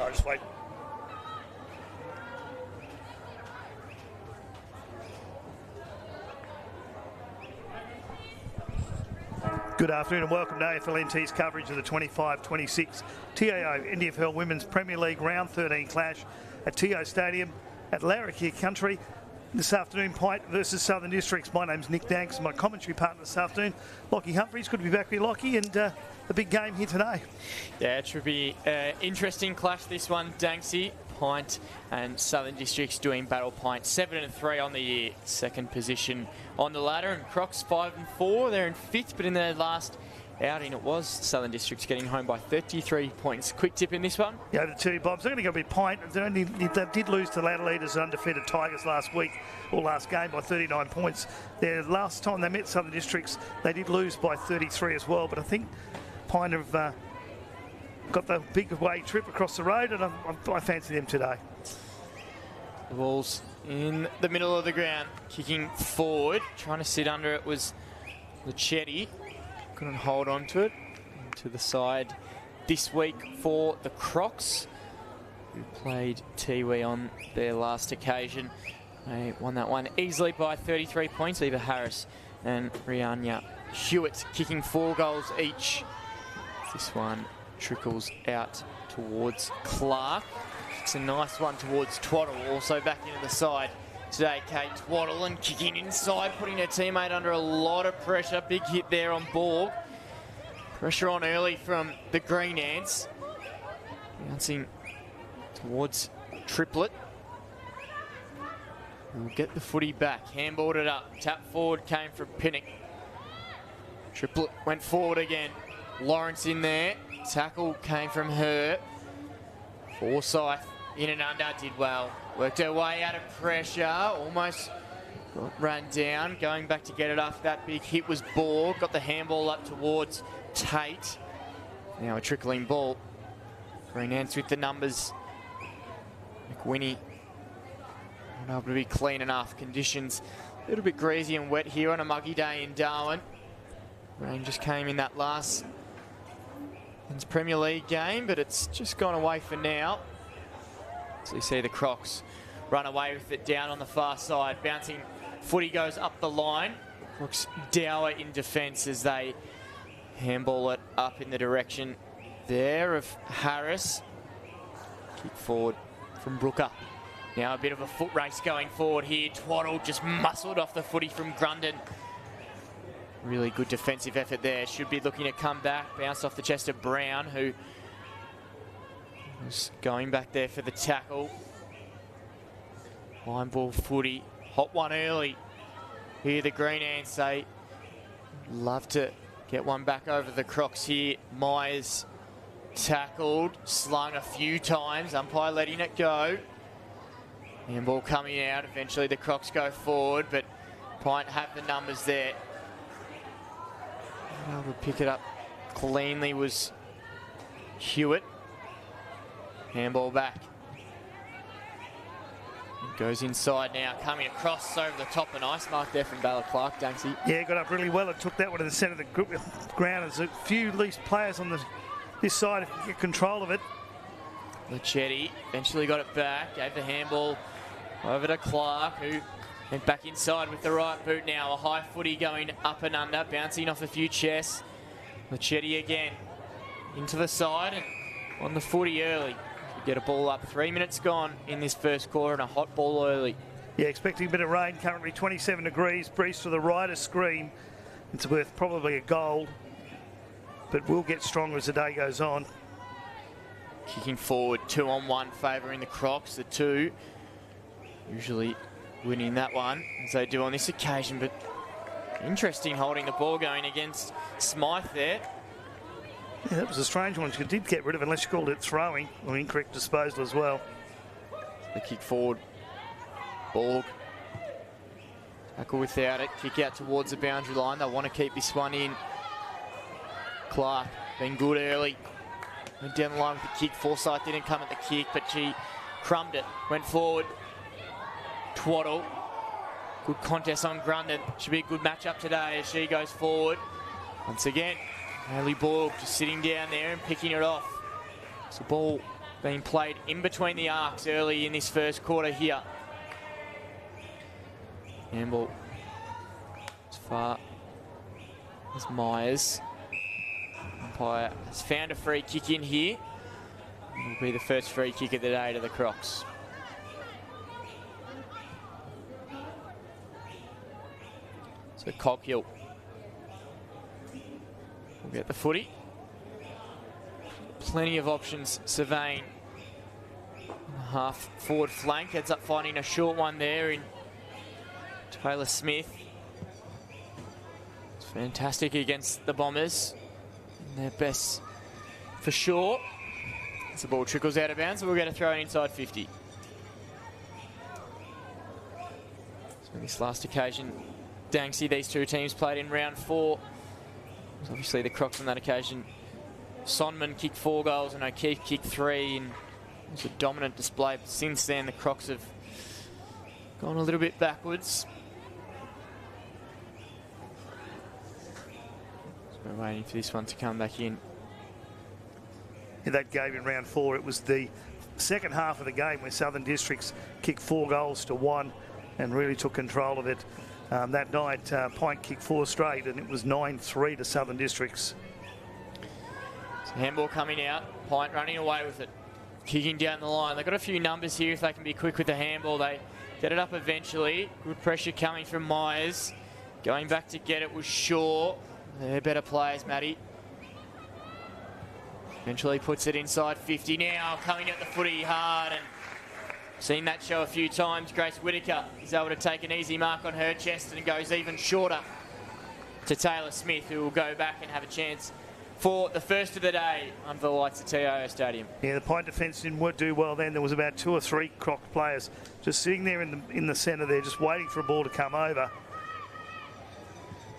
Sorry, just wait. Good afternoon and welcome to AFL NT's coverage of the 25-26 TIO NTFL Women's Premier League Round 13 clash at TIO Stadium at Larrakia Country. This afternoon, PINT versus Southern Districts. My name's Nick Danks, my commentary partner this afternoon, Lockie Humphries. Good to be back with you, Lockie, and the big game here today. Yeah, it should be an interesting clash, this one, Danksy. PINT and Southern Districts doing battle. PINT 7-3 on the year, second position on the ladder, and Crocs 5-4. They're in fifth, but in their last outing it was Southern Districts getting home by 33 points. Quick tip in this one? Yeah, to tell you, Bob, they're going to go with PINT. They did lose to ladder leaders undefeated Tigers last week, or last game, by 39 points. Their last time they met Southern Districts, they did lose by 33 as well, but I think PINT have got the big away trip across the road, and I fancy them today. The ball's in the middle of the ground, kicking forward, trying to sit under it was Luchetti. Couldn't hold on to it. To the side this week for the Crocs, who played Tiwi on their last occasion. They won that one easily by 33 points. Eva Harris and Rianya Hewitt kicking 4 goals each. This one trickles out towards Clark. It's a nice one towards Twaddle, also back into the side today. Kate Twaddle, and kicking inside, putting her teammate under a lot of pressure. Big hit there on Borg. Pressure on early from the Green Ants. Bouncing towards Triplet. We'll get the footy back. Handballed it up. Tap forward came from Pinnock. Triplet went forward again. Lawrence in there. Tackle came from her. Forsyth in and under, did well. Worked her way out of pressure. Almost got run down. Going back to get it after that big hit was Borg. Got the handball up towards Tate. Now a trickling ball. Green Ants with the numbers. McWhinney not able to be clean enough. Conditions a little bit greasy and wet here on a muggy day in Darwin. Rain just came in that last Premier League game, but it's just gone away for now. So you see the Crocs run away with it down on the far side. Bouncing footy goes up the line. Crocs dour in defence as they handball it up in the direction there of Harris. Kick forward from Brooker. Now a bit of a foot race going forward here. Twaddle just muscled off the footy from Grundon. Really good defensive effort there. Should be looking to come back. Bounced off the chest of Brown, who was going back there for the tackle. Line ball footy. Hot one early. Here the Green Ants, they love to get one back over the Crocs here. Myers tackled, slung a few times. Umpire letting it go. Handball coming out. Eventually the Crocs go forward, but PINT have the numbers there. Able to pick it up cleanly was Hewitt. Handball back. It goes inside now, coming across over the top. A nice mark there from Bella Clark, Danksy. Yeah, got up really well and took that one to the centre of the ground. There's a few loose players on this side if you get control of it. Luchetti eventually got it back, gave the handball over to Clark, who went back inside with the right boot now. A high footy going up and under, bouncing off a few chests. Luchetti again into the side and on the footy early. Get a ball up. 3 minutes gone in this first quarter and a hot ball early. Yeah, expecting a bit of rain. Currently 27 degrees. Breeze to the right of screen. It's worth probably a goal, but will get stronger as the day goes on. Kicking forward, 2-on-1 favouring the Crocs. The two usually winning that one, as they do on this occasion, but interesting holding the ball going against Smythe there. Yeah, that was a strange one. She did get rid of it, unless she called it throwing or incorrect disposal as well. The kick forward. Borg. Tackle without it. Kick out towards the boundary line. They want to keep this one in. Clark been good early. Went down the line with the kick. Forsyth didn't come at the kick, but she crumbed it. Went forward. Twaddle. Good contest on Grundon. Should be a good matchup today as she goes forward. Once again, Haley Borg just sitting down there and picking it off. It's a ball being played in between the arcs early in this first quarter here. Handball as far as Myers. Umpire has found a free kick in here. It will be the first free kick of the day to the Crocs. So Coghill will get the footy. Plenty of options surveying half forward flank. Heads up finding a short one there in Taylor Smith. It's fantastic against the Bombers. And their best for sure. As the ball trickles out of bounds, so we'll get a throw inside 50. So this last occasion, Danksy, these two teams played in round 4. Obviously the Crocs on that occasion. Sonman kicked 4 goals and O'Keefe kicked 3, and it was a dominant display. But since then, the Crocs have gone a little bit backwards. So we're waiting for this one to come back in. In that game in round 4, it was the second half of the game where Southern Districts kicked 4 goals to 1 and really took control of it. That night, PINT kicked 4 straight, and it was 9-3 to Southern Districts. So handball coming out, PINT running away with it, kicking down the line. They've got a few numbers here if they can be quick with the handball. They get it up eventually. Good pressure coming from Myers. Going back to get it was Shaw. They're better players, Matty. Eventually puts it inside 50 now, coming at the footy hard, and seen that show a few times. Grace Whitaker is able to take an easy mark on her chest and goes even shorter to Taylor Smith, who will go back and have a chance for the first of the day under the lights at TIO Stadium. Yeah, the PINT defence didn't do well then. There was about 2 or 3 Croc players just sitting there in the centre there, just waiting for a ball to come over.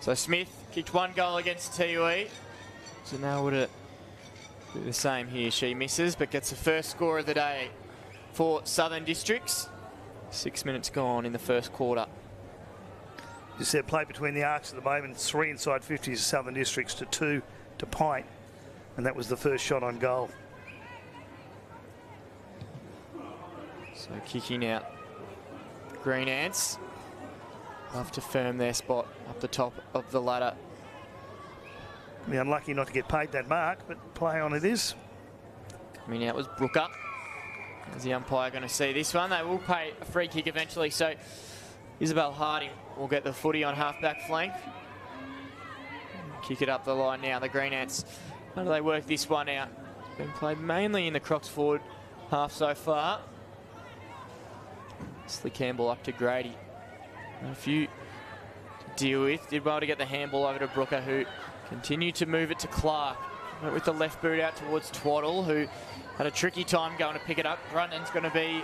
So Smith kicked 1 goal against TUE. So now would it do the same here? She misses, but gets the first score of the day for Southern Districts. 6 minutes gone in the first quarter. You said play between the arcs at the moment. 3 inside 50s to Southern Districts to 2 to PINT, and that was the first shot on goal. So kicking out Green Ants. Love to firm their spot up the top of the ladder. Be unlucky not to get paid that mark, but play on it is. Coming out was Brooker. Is the umpire going to see this one? They will pay a free kick eventually, so Isabel Harding will get the footy on half-back flank. Kick it up the line now, the Green Ants. How do they work this one out? It's been played mainly in the Crocs forward half so far. Slick Campbell up to Grady. A few to deal with. Did well to get the handball over to Brooker, who continued to move it to Clark. Went with the left boot out towards Twaddle, who had a tricky time going to pick it up. Grundon's going to be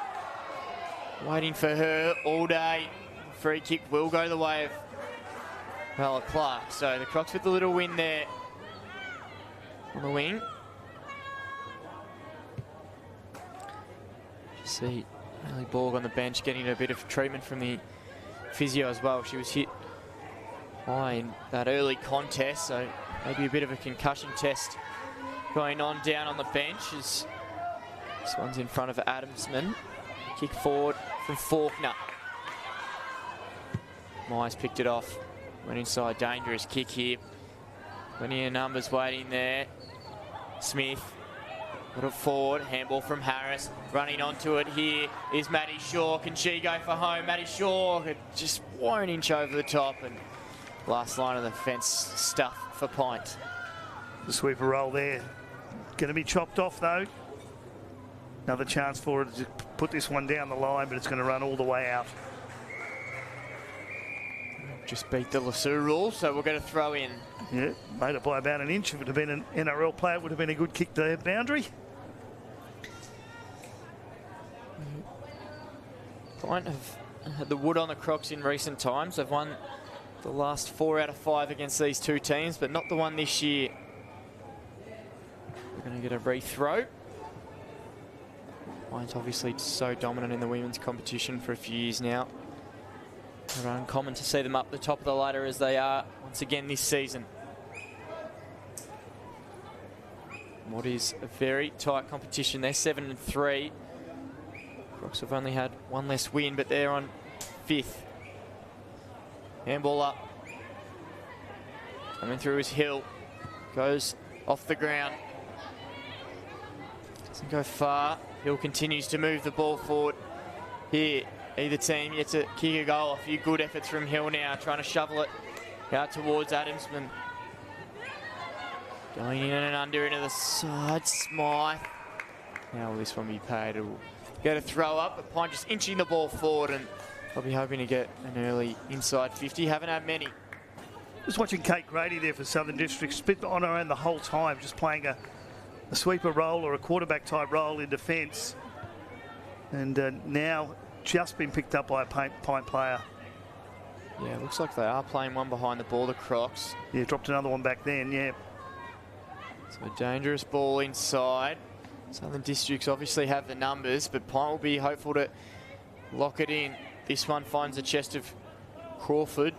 waiting for her all day. Free kick will go the way of Bella Clark. So the Crocs with the little win there on the wing. You see Ellie Borg on the bench getting a bit of treatment from the physio as well. She was hit high in that early contest, so maybe a bit of a concussion test going on down on the bench. As this one's in front of Adamsman. Kick forward from Faulkner. Myers picked it off. Went inside, dangerous kick here. Plenty of numbers waiting there. Smith, put it forward, handball from Harris. Running onto it here is Maddie Shaw. Can she go for home? Maddie Shaw just 1 inch over the top, and last line of the fence stuff for PINT. The sweeper roll there. Going to be chopped off though. Another chance for it to put this one down the line, but it's going to run all the way out. Just beat the Lasso rule, so we'll get a throw in. Yeah, made it by about 1 inch. If it had been an NRL player, it would have been a good kick to the boundary. PINT have had the wood on the Crocs in recent times. They've won the last 4 out of 5 against these two teams, but not the one this year. We're going to get a rethrow. PINT obviously so dominant in the women's competition for a few years now. Not uncommon to see them up the top of the ladder as they are once again this season. What is a very tight competition. They're 7-3 Crocs have only had one less win, but they're on 5th. Handball up. Coming through his Hill. Goes off the ground. Doesn't go far. Hill continues to move the ball forward. Here, either team yet to kick a goal. A few good efforts from Hill now, trying to shovel it out towards Adamsman. Going in and under into the side. Smythe. Now will this one be paid? It'll get a throw up, but Pine just inching the ball forward, and I'll be hoping to get an early inside 50. Haven't had many. Just watching Kate Grady there for Southern District, spit on her own the whole time, just playing a sweeper role or a quarterback type role in defence. And now just been picked up by a Pint player. Yeah, looks like they are playing one behind the ball, the Crocs. Yeah, dropped another one back then, yeah. So a dangerous ball inside. Southern Districts obviously have the numbers, but Pine will be hopeful to lock it in. This one finds the chest of Crawford.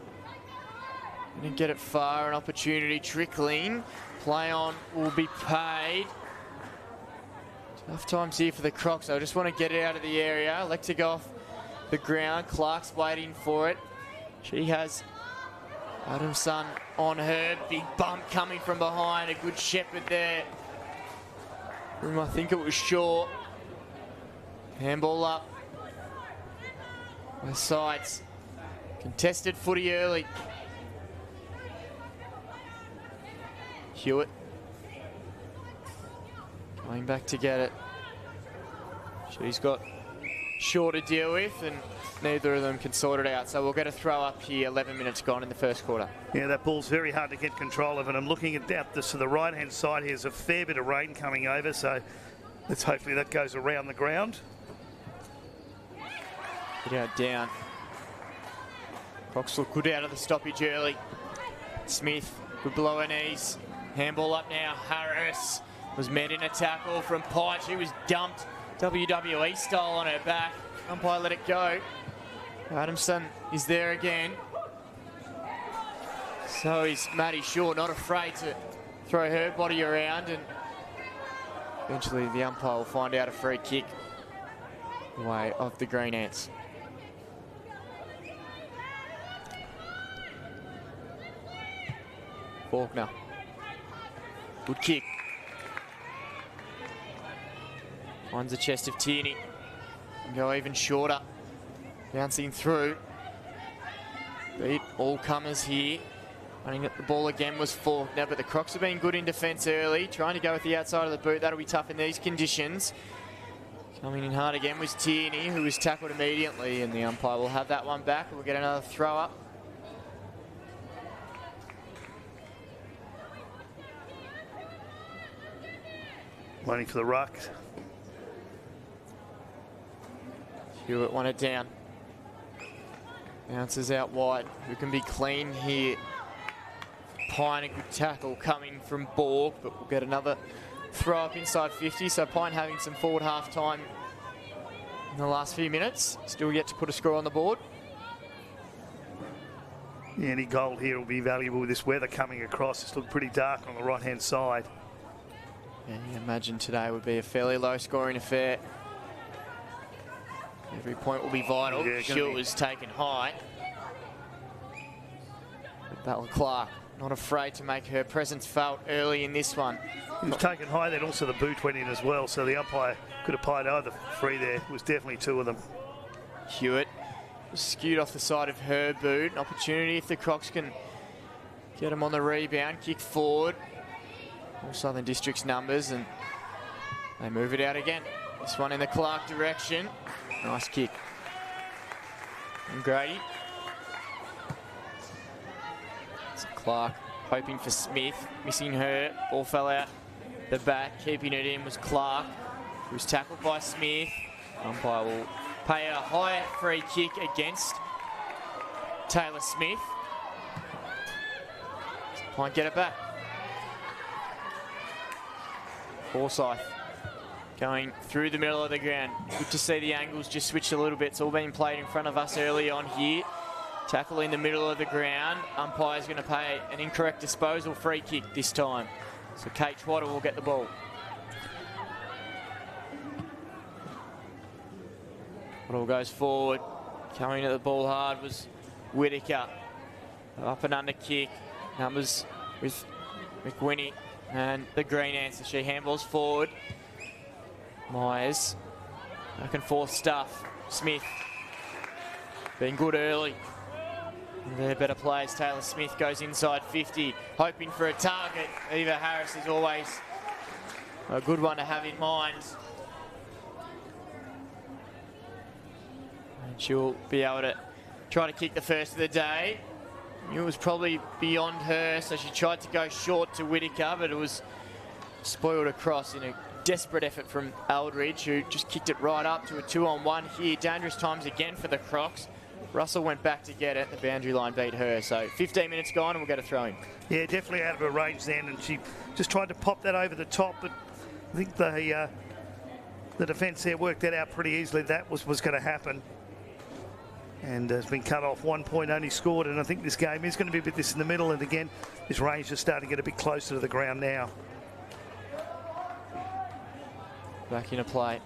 Didn't get it far, an opportunity trickling. Play on will be paid. Tough times here for the Crocs. I just want to get it out of the area. Let to go off the ground. Clark's waiting for it. She has Adamson on her. Big bump coming from behind. A good shepherd there. I think it was Shaw. Handball up. Both sides. Contested footy early. Hewitt. Going back to get it. She's got Shaw to deal with, and neither of them can sort it out. So we'll get a throw up here, 11 minutes gone in the first quarter. Yeah, that ball's very hard to get control of, and I'm looking at that to the right-hand side. Here's a fair bit of rain coming over, so let's hopefully that goes around the ground. Get out down. Crocs look good out of the stoppage early. Smith, good below her knees. Handball up now. Harris was met in a tackle from Pine. She was dumped WWE style on her back. Umpire let it go. Adamson is there again. So is Maddie Shaw, not afraid to throw her body around, and eventually the umpire will find out a free kick away of the Green Ants. Faulkner. Good kick. Finds the chest of Tierney. Can go even shorter. Bouncing through. Beat all comers here. Running at the ball again was Faulkner, but the Crocs have been good in defence early. Trying to go with the outside of the boot. That'll be tough in these conditions. Coming in hard again was Tierney, who was tackled immediately, and the umpire will have that one back. We'll get another throw up. Waiting for the ruck. Hewitt won it down. Bounces out wide. Who can be clean here? Pine, a good tackle coming from Borg, but we'll get another throw up inside 50. So Pine having some forward half time in the last few minutes. Still yet to put a score on the board. Yeah, any goal here will be valuable with this weather coming across. It's looked pretty dark on the right-hand side. Yeah, you imagine today would be a fairly low-scoring affair. Every point will be vital. Yeah, Shield was taken high. But Bella Clark not afraid to make her presence felt early in this one. He was taken high, then also the boot went in as well, so the umpire could have played either free there. It was definitely two of them. Hewitt was skewed off the side of her boot. An opportunity if the Crocs can get him on the rebound, kick forward. All Southern District's numbers, and they move it out again. This one in the Clark direction. Nice kick. And Grady. So Clark hoping for Smith, missing her. Ball fell out the back. Keeping it in was Clark, who was tackled by Smith. Umpire will pay a high free kick against Taylor Smith. Might get it back. Forsyth going through the middle of the ground. Good to see the angles just switched a little bit. It's all been played in front of us early on here. Tackle in the middle of the ground. Umpire's going to pay an incorrect disposal free kick this time. So Kate Trotter will get the ball. Ball goes forward. Coming at the ball hard was Whittaker. Up and under kick. Numbers with McWhinney. And the green answer. She handballs forward. Myers. Back and forth stuff. Smith. Being good early. They're better players. Taylor Smith goes inside 50. Hoping for a target. Eva Harris is always a good one to have in mind. And she'll be able to try to kick the first of the day. It was probably beyond her, so she tried to go short to Whittaker, but it was spoiled across in a desperate effort from Aldridge, who just kicked it right up to a 2-on-1 here. Dangerous times again for the Crocs. Russell went back to get it. The boundary line beat her. So 15 minutes gone and we'll get a throw in. Yeah, definitely out of her range then, and she just tried to pop that over the top, but I think the defence there worked that out pretty easily. That was going to happen. And has been cut off. 1 point only scored, and I think this game is going to be a bit this in the middle, and again this range is starting to get a bit closer to the ground now. Back into play.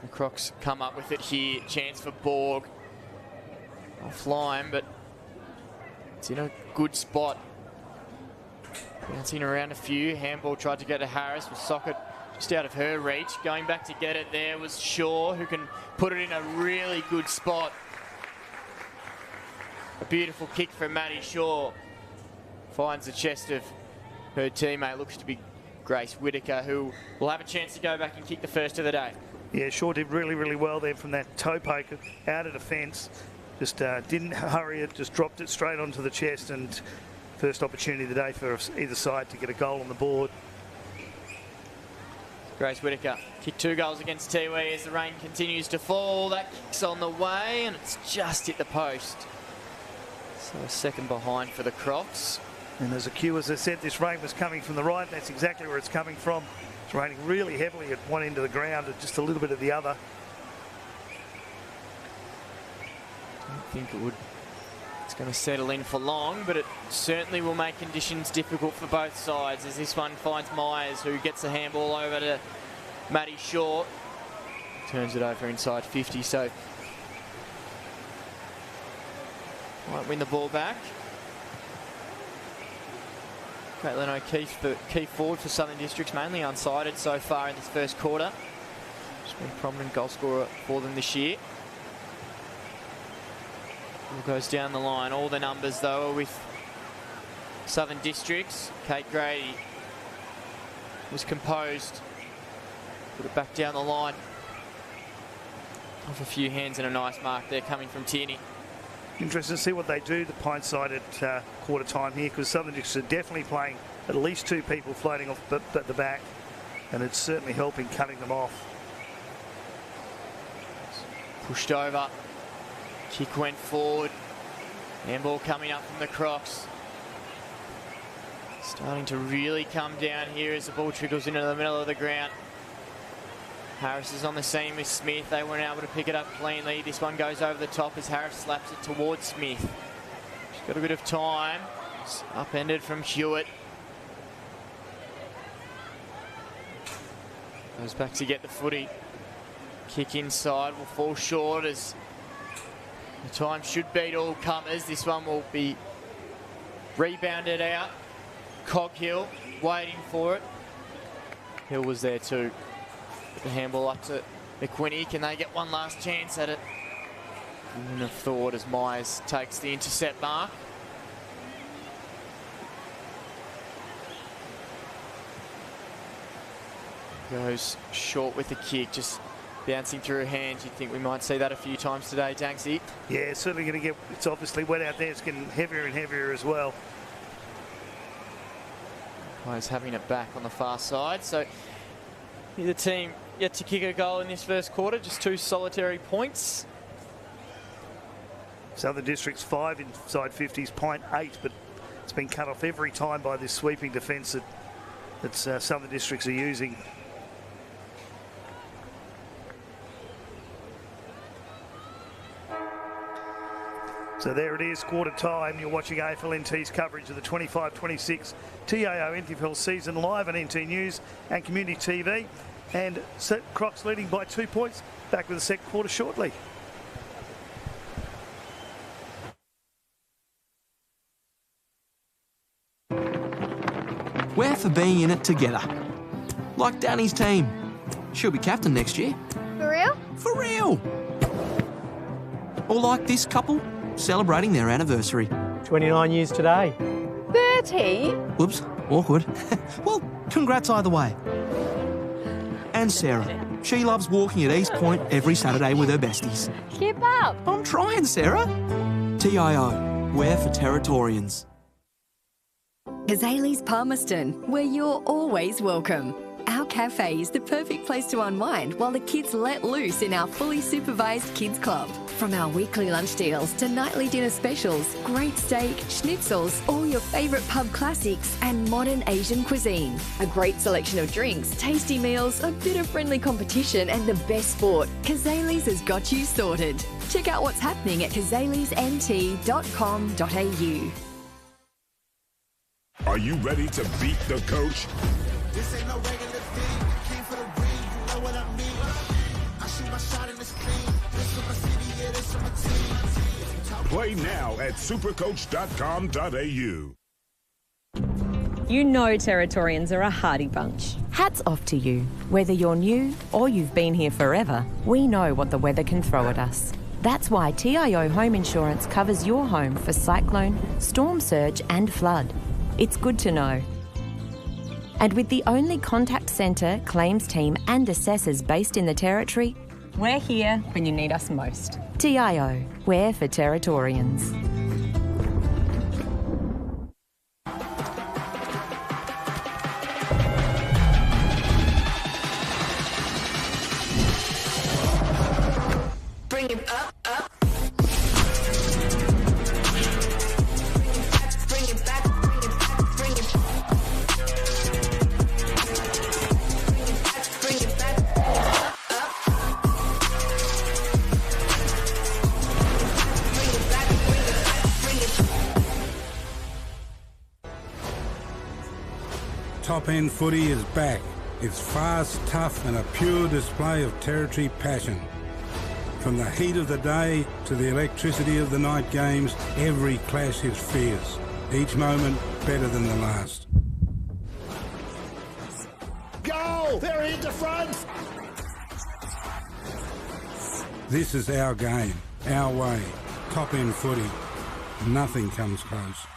The Crocs come up with it here. Chance for Borg. Offline, but it's in a good spot. Bouncing around a few. Handball tried to get to Harris with socket just out of her reach. Going back to get it there was Shaw, who can put it in a really good spot. A beautiful kick from Maddie Shaw. Finds the chest of her teammate. Looks to be Grace Whittaker, who will have a chance to go back and kick the first of the day. Yeah, Shaw did really, really well there from that toe poke out of defence. Just didn't hurry it, just dropped it straight onto the chest, and first opportunity of the day for either side to get a goal on the board. Grace Whittaker kicked 2 goals against Tiwi as the rain continues to fall. That kick's on the way and it's just hit the post. So a second behind for the Crocs. And there's a cue, as I said, this rain was coming from the right. That's exactly where it's coming from. It's raining really heavily at one end of the ground and just a little bit at the other. Don't think it would. It's going to settle in for long, but it certainly will make conditions difficult for both sides as this one finds Myers, who gets the handball over to Maddie Shaw. Turns it over inside 50, so might win the ball back. Caitlin O'Keefe, the key forward for Southern Districts, mainly unsighted so far in this first quarter. She's been a prominent goal scorer for them this year. Ball goes down the line. All the numbers, though, are with Southern Districts. Kate Grady was composed. Put it back down the line. Off a few hands and a nice mark there coming from Tierney. Interesting to see what they do, the Pine side at quarter time here, because Southern Districts are definitely playing at least 2 people floating off at the back, and it's certainly helping cutting them off. Pushed over. Kick went forward. Handball coming up from the Crocs. Starting to really come down here as the ball trickles into the middle of the ground. Harris is on the scene with Smith. They weren't able to pick it up cleanly. This one goes over the top as Harris slaps it towards Smith. She's got a bit of time. It's upended from Hewitt. Goes back to get the footy. Kick inside will fall short as the time should beat all comers. This one will be rebounded out. Coghill waiting for it. Hill was there too. The handball up to McWhinney. Can they get one last chance at it? Wouldn't have thought as Myers takes the intercept mark. Goes short with the kick, just bouncing through her hands. You'd think we might see that a few times today, Danksy. Yeah, it's certainly going to get, it's obviously wet out there. It's getting heavier and heavier as well. Myers having it back on the far side. So the team yet to kick a goal in this first quarter, just 2 solitary points. Southern Districts 5 inside 50s, Pint 8, but it's been cut off every time by this sweeping defence that Southern Districts are using. So there it is, quarter time. You're watching AFL NT's coverage of the 25-26 TIO NTFL season live on NT News and Community TV. And Crocs leading by 2 points. Back with the second quarter shortly. We're for being in it together. Like Danny's team. She'll be captain next year. For real? For real! Or like this couple, celebrating their anniversary. 29 years today. 30? Whoops, awkward. Well, congrats either way. And Sarah. She loves walking at East Point every Saturday with her besties. Keep up. I'm trying, Sarah. TIO, we're for Territorians. Kazali's Palmerston, where you're always welcome. Our cafe is the perfect place to unwind while the kids let loose in our fully supervised kids club. From our weekly lunch deals to nightly dinner specials, great steak, schnitzels, all your favourite pub classics and modern Asian cuisine. A great selection of drinks, tasty meals, a bit of friendly competition and the best sport. Kazali's has got you sorted. Check out what's happening at kazalisnt.com.au. Are you ready to beat the coach? This ain't no regular thing. Came for the ring, you know what I mean. I shoot my shot in this clean. This for my city, yeah, this for my team. Play now at supercoach.com.au. You know Territorians are a hardy bunch. Hats off to you. Whether you're new or you've been here forever, we know what the weather can throw at us. That's why TIO Home Insurance covers your home for cyclone, storm surge and flood. It's good to know. And with the only contact centre, claims team and assessors based in the Territory, we're here when you need us most. TIO, we're for Territorians. Bring it up, up. Bring it back, bring it back, bring it back. Bring it back, up, up. Bring it back, bring it back, bring it back. Top End Footy is back. It's fast, tough and a pure display of Territory passion. From the heat of the day to the electricity of the night games, every clash is fierce. Each moment better than the last. Go! They're into front! This is our game, our way. Top End Footy. Nothing comes close.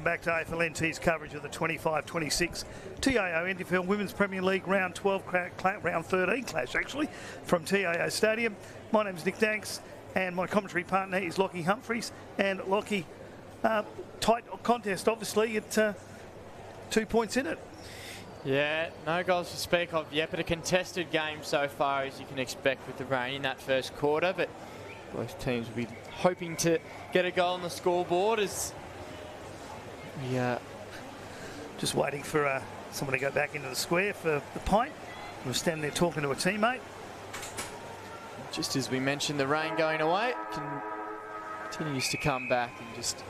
welcome back to AFL-NT's coverage of the 25-26 TIO NTFL Women's Premier League Round 12, Round 13 clash actually, from TIO Stadium. My name's Nick Danks and my commentary partner is Lockie Humphries. And Lockie, tight contest obviously, at 2 points in it. Yeah, no goals to speak of yet, but a contested game so far, as you can expect with the rain in that first quarter. But both teams will be hoping to get a goal on the scoreboard as we just waiting for someone to go back into the square for the pint. We're standing there talking to a teammate. Just as we mentioned, the rain going away continues to come back and just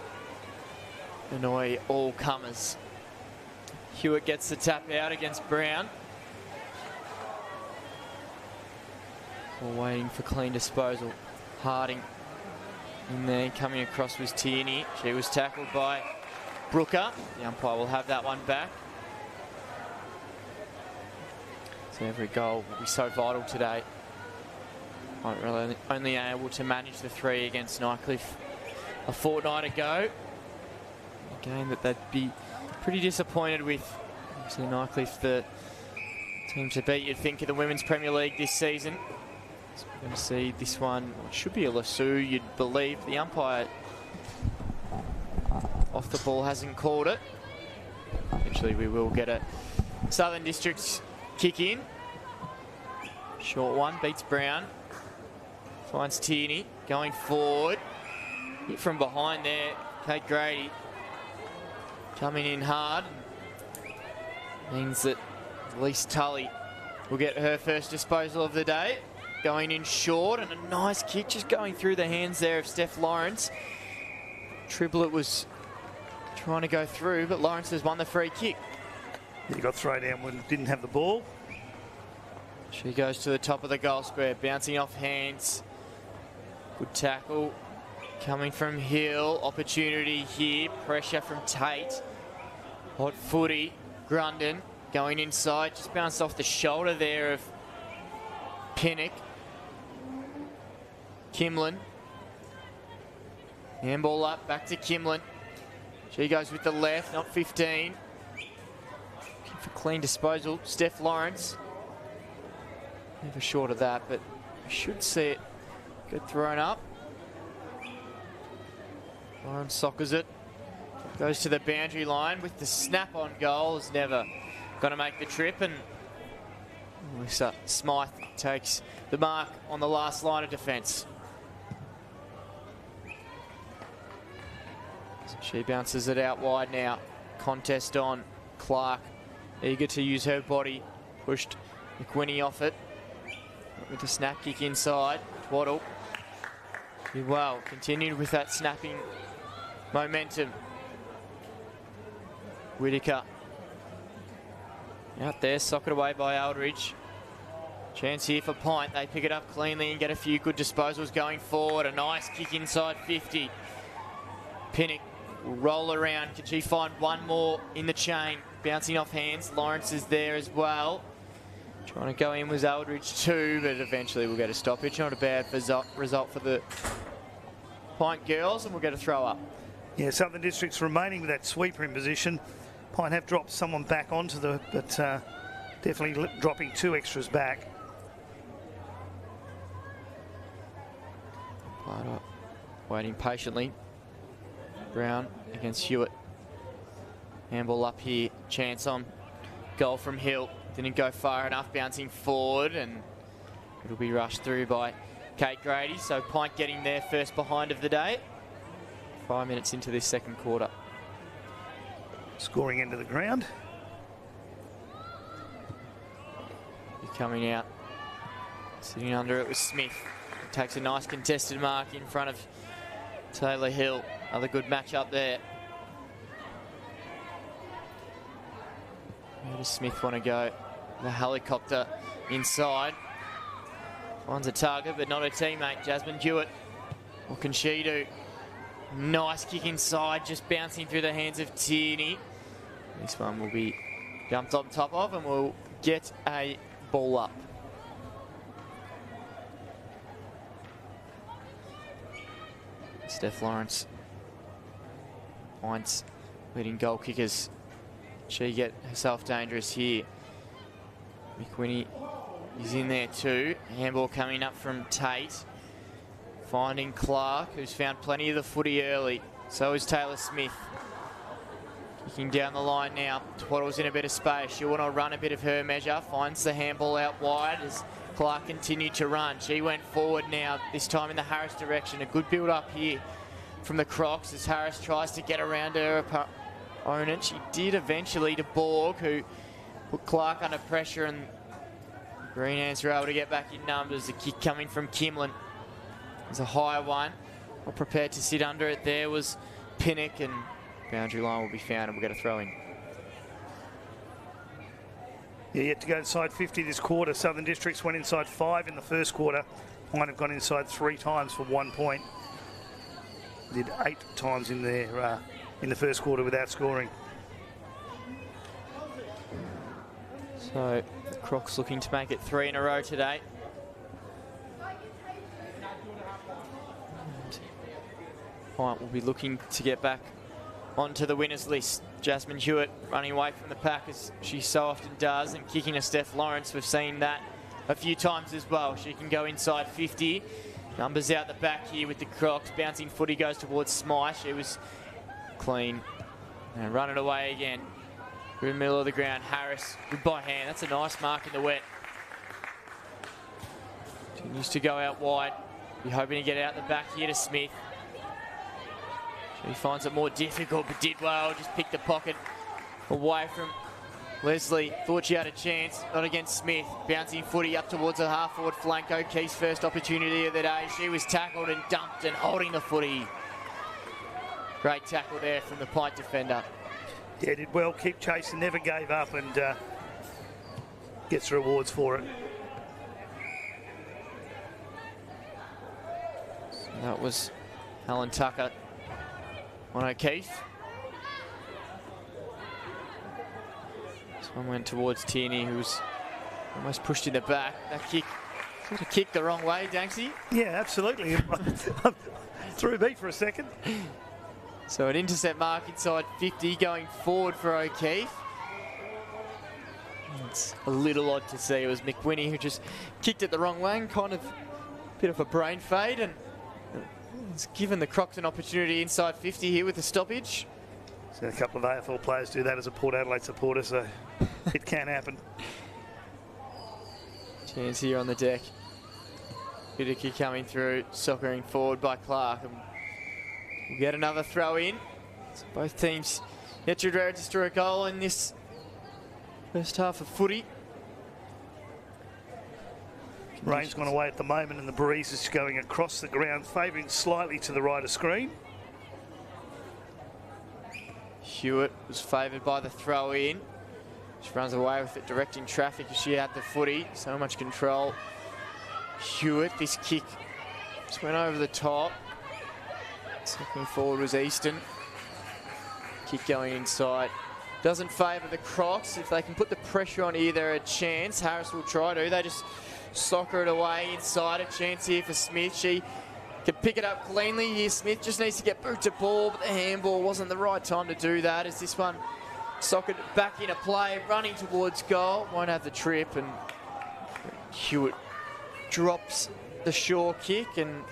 annoy all comers. Hewitt gets the tap out against Brown. We're waiting for clean disposal. Harding in there, coming across was Tierney. She was tackled by Brooker. The umpire will have that one back. So every goal will be so vital today. Really only able to manage the 3 against Nightcliff a fortnight ago. A game that they'd be pretty disappointed with. Obviously Nightcliff, the team to beat, you'd think, in the Women's Premier League this season. So we're going to see this one. It should be a lasso, you'd believe. The umpire off the ball hasn't called it. Eventually we will get a Southern Districts kick in. Short one, beats Brown. Finds Tierney going forward. Hit from behind there. Kate Grady coming in hard. Means that at least Tully will get her first disposal of the day. Going in short, and a nice kick just going through the hands there of Steph Lawrence. Triblet was trying to go through, but Lawrence has won the free kick. He got thrown down when didn't have the ball. She goes to the top of the goal square, bouncing off hands. Good tackle coming from Hill. Opportunity here. Pressure from Tate. Hot footy. Grundon going inside. Just bounced off the shoulder there of Pinnock. Kimlin. Handball up. Back to Kimlin. She goes with the left. Not 15. Looking for clean disposal. Steph Lawrence. Never short of that, but we should see it get thrown up. Lawrence soccers it. Goes to the boundary line with the snap on goal. Is never going to make the trip. And Lisa Smythe takes the mark on the last line of defence. So she bounces it out wide now. Contest on. Clark eager to use her body. Pushed McWhinney off it. With a snap kick inside. Twaddle. Did well. Continued with that snapping momentum. Whittaker. Out there, socket away by Aldridge. Chance here for Pint. They pick it up cleanly and get a few good disposals going forward. A nice kick inside 50. Pinnock will roll around. Can she find one more in the chain? Bouncing off hands. Lawrence is there as well. Trying to go in was Aldridge too, but eventually we'll get a stoppage. Not a bad result for the Pint girls, and we'll get a throw up. Yeah, Southern Districts remaining with that sweeper in position. Pint have dropped someone back onto the, but definitely dropping 2 extras back. Waiting patiently. Brown against Hewitt. Handball up here. Chance on goal from Hill. Didn't go far enough, bouncing forward, and it'll be rushed through by Kate Grady. So Pint getting their first behind of the day. 5 minutes into this second quarter. Scoring into the ground. Coming out. Sitting under it was Smith. Takes a nice contested mark in front of Taylor Hill. Another good match up there. Where does Smith want to go? The helicopter inside. Finds a target, but not a teammate. Jasmine Hewitt. What can she do? Nice kick inside, just bouncing through the hands of Tierney. This one will be jumped on top of, and we'll get a ball up. Steph Lawrence. Points leading goal kickers. She get herself dangerous here. McWhinney is in there too. Handball coming up from Tate. Finding Clark, who's found plenty of the footy early. So is Taylor Smith. Kicking down the line now. Twaddle's in a bit of space. She'll want to run a bit of her measure. Finds the handball out wide as Clark continued to run. She went forward now, this time in the Harris direction. A good build up here from the Crocs as Harris tries to get around her opponent. She did eventually to Borg, who put Clark under pressure, and Green Ants were able to get back in numbers. The kick coming from Kimlin. It's a higher one. Not prepared to sit under it there was Pinnock, and boundary line will be found and we'll get a throw in. Yeah, yet to go inside 50 this quarter. Southern Districts went inside 5 in the first quarter. Might have gone inside 3 times for 1 point. Did 8 times in there in the first quarter without scoring. So the Crocs looking to make it 3 in a row today. PINT will be looking to get back onto the winners list. Jasmine Hewitt running away from the pack as she so often does, and kicking a Steph Lawrence. We've seen that a few times as well. She can go inside 50. Numbers out the back here with the Crocs. Bouncing footy goes towards Smythe. She was clean. And run it away again. Through the middle of the ground. Harris, good by hand. That's a nice mark in the wet. Continues to go out wide. Be hoping to get out the back here to Smith. She finds it more difficult, but did well. Just picked the pocket away from Leslie. Thought she had a chance, not against Smith. Bouncing footy up towards the half-forward flank. O'Keefe's first opportunity of the day. She was tackled and dumped and holding the footy. Great tackle there from the PINT defender. Yeah, did well, keep chasing, never gave up, and gets rewards for it. So that was Helen Tucker on O'Keefe. This one went towards Tierney, who was almost pushed in the back. That kick sort of kicked the wrong way, Danksy. Yeah, absolutely. Threw me for a second. So an intercept mark inside 50 going forward for O'Keefe. It's a little odd to see. It was McWhinney who just kicked it the wrong way, and kind of a bit of a brain fade, and it's given the Crocs an opportunity inside 50 here with the stoppage. So a couple of AFL players do that as a Port Adelaide supporter, so it can happen. Chance here on the deck. Whittaker coming through, soccering forward by Clark. And we'll get another throw in. So both teams yet to register a goal in this first half of footy. Rain's gone away at the moment, and the breeze is going across the ground, favouring slightly to the right of screen. Hewitt was favoured by the throw in. She runs away with it, directing traffic as she had the footy. So much control. Hewitt, this kick just went over the top. Looking forward was Easton. Kick going inside. Doesn't favour the Crocs. If they can put the pressure on here, they're a chance. Harris will try to. They just soccer it away inside. A chance here for Smith. She can pick it up cleanly here. Smith just needs to get boot to ball, but the handball wasn't the right time to do that, as this one soccered back into play, running towards goal. Won't have the trip, and Hewitt drops the Shaw kick, and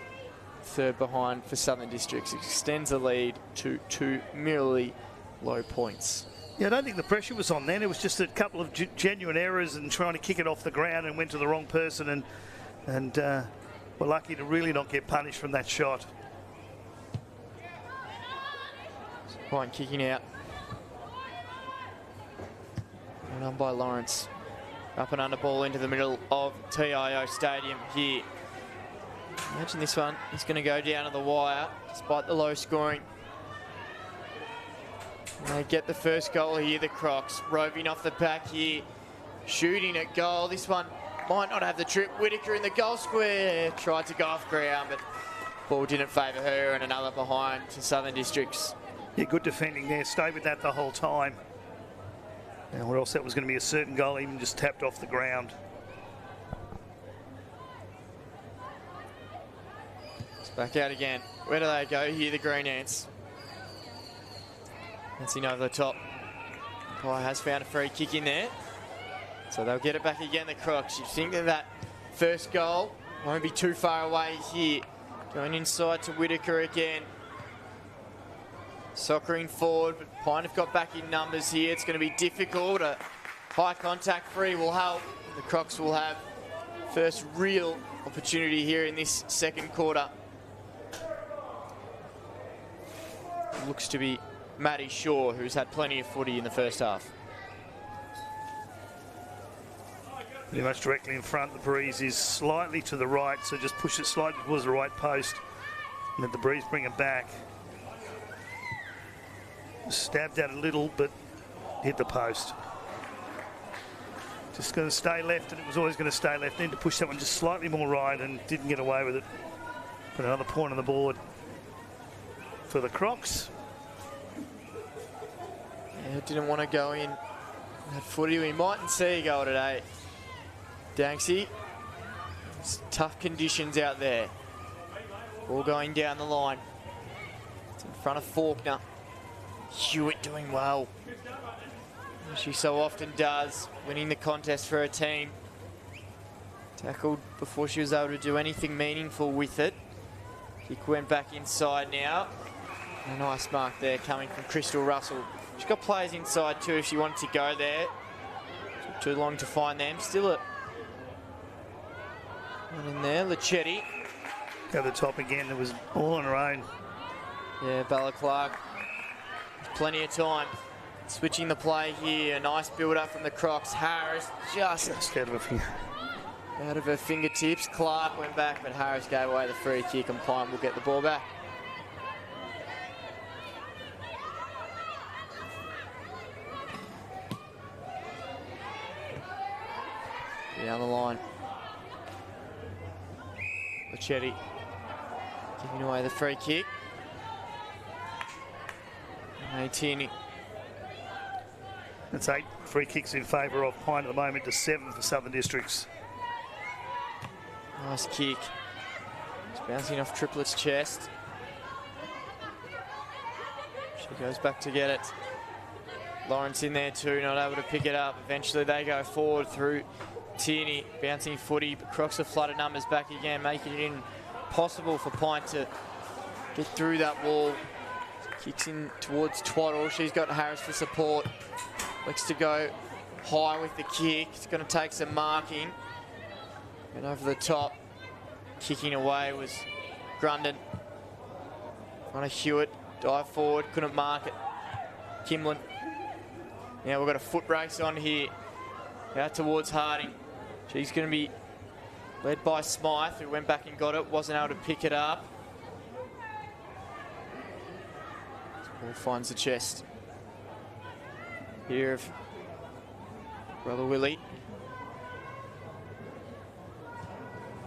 third behind for Southern Districts. Extends the lead to 2 merely low points. Yeah, I don't think the pressure was on then. It was just a couple of genuine errors and trying to kick it off the ground, and went to the wrong person, and were lucky to really not get punished from that shot. PINT kicking out. And on by Lawrence. Up and under ball into the middle of TIO Stadium here. Imagine this one is going to go down to the wire despite the low scoring. And they get the first goal here, the Crocs. Roving off the back here, shooting at goal. This one might not have the trip. Whittaker in the goal square. Tried to go off ground, but ball didn't favour her, and another behind to Southern Districts. Yeah, good defending there. Stay with that the whole time. Or else that was going to be a certain goal, even just tapped off the ground. It's back out again. Where do they go here, the Green Ants? Bouncing over the top. Pye has found a free kick in there. So they'll get it back again, the Crocs. You think that first goal won't be too far away here. Going inside to Whitaker again. Soccering forward, but Pine have got back in numbers here. It's going to be difficult. A high contact free will help. The Crocs will have first real opportunity here in this second quarter. Looks to be Matty Shaw, who's had plenty of footy in the first half. Pretty much directly in front. The breeze is slightly to the right, so just push it slightly towards the right post. And let the breeze bring it back. Stabbed out a little, but hit the post. Just going to stay left, and it was always going to stay left. Need to push that one just slightly more right, and didn't get away with it. Put another point on the board for the Crocs. Yeah, didn't want to go in that footy. We mightn't see a goal today. Danksy. It's tough conditions out there. All going down the line. It's in front of Faulkner. Hewitt doing well. As she so often does, winning the contest for her team. Tackled before she was able to do anything meaningful with it. Kick went back inside now. A nice mark there coming from Crystal Russell. She's got players inside too if she wanted to go there. Took too long to find them. Still a one in there. Lachetti. Go to the top again. It was all on her own. Yeah, Bella Clark. Plenty of time. Switching the play here. A nice build-up from the Crocs. Harris just out of her fingertips. Clark went back, but Harris gave away the free kick, and Pine will get the ball back. Down the line. Lachetti giving away the free kick. Tierney. That's 8 free kicks in favour of Pine at the moment to 7 for Southern Districts. Nice kick. It's bouncing off Triplet's chest. She goes back to get it. Lawrence in there too, not able to pick it up. Eventually they go forward through Tierney, bouncing footy, but Crocs have flooded numbers back again, making it impossible for Pine to get through that wall. Kicks in towards Twaddle. She's got Harris for support. Looks to go high with the kick. It's going to take some marking. And over the top, kicking away was Grundon. On a Hewitt, dive forward, couldn't mark it. Kimlin. Now we've got a foot race on here. Out towards Harding. She's going to be led by Smythe, who went back and got it, wasn't able to pick it up. Ball finds the chest. Here of Brother Willie.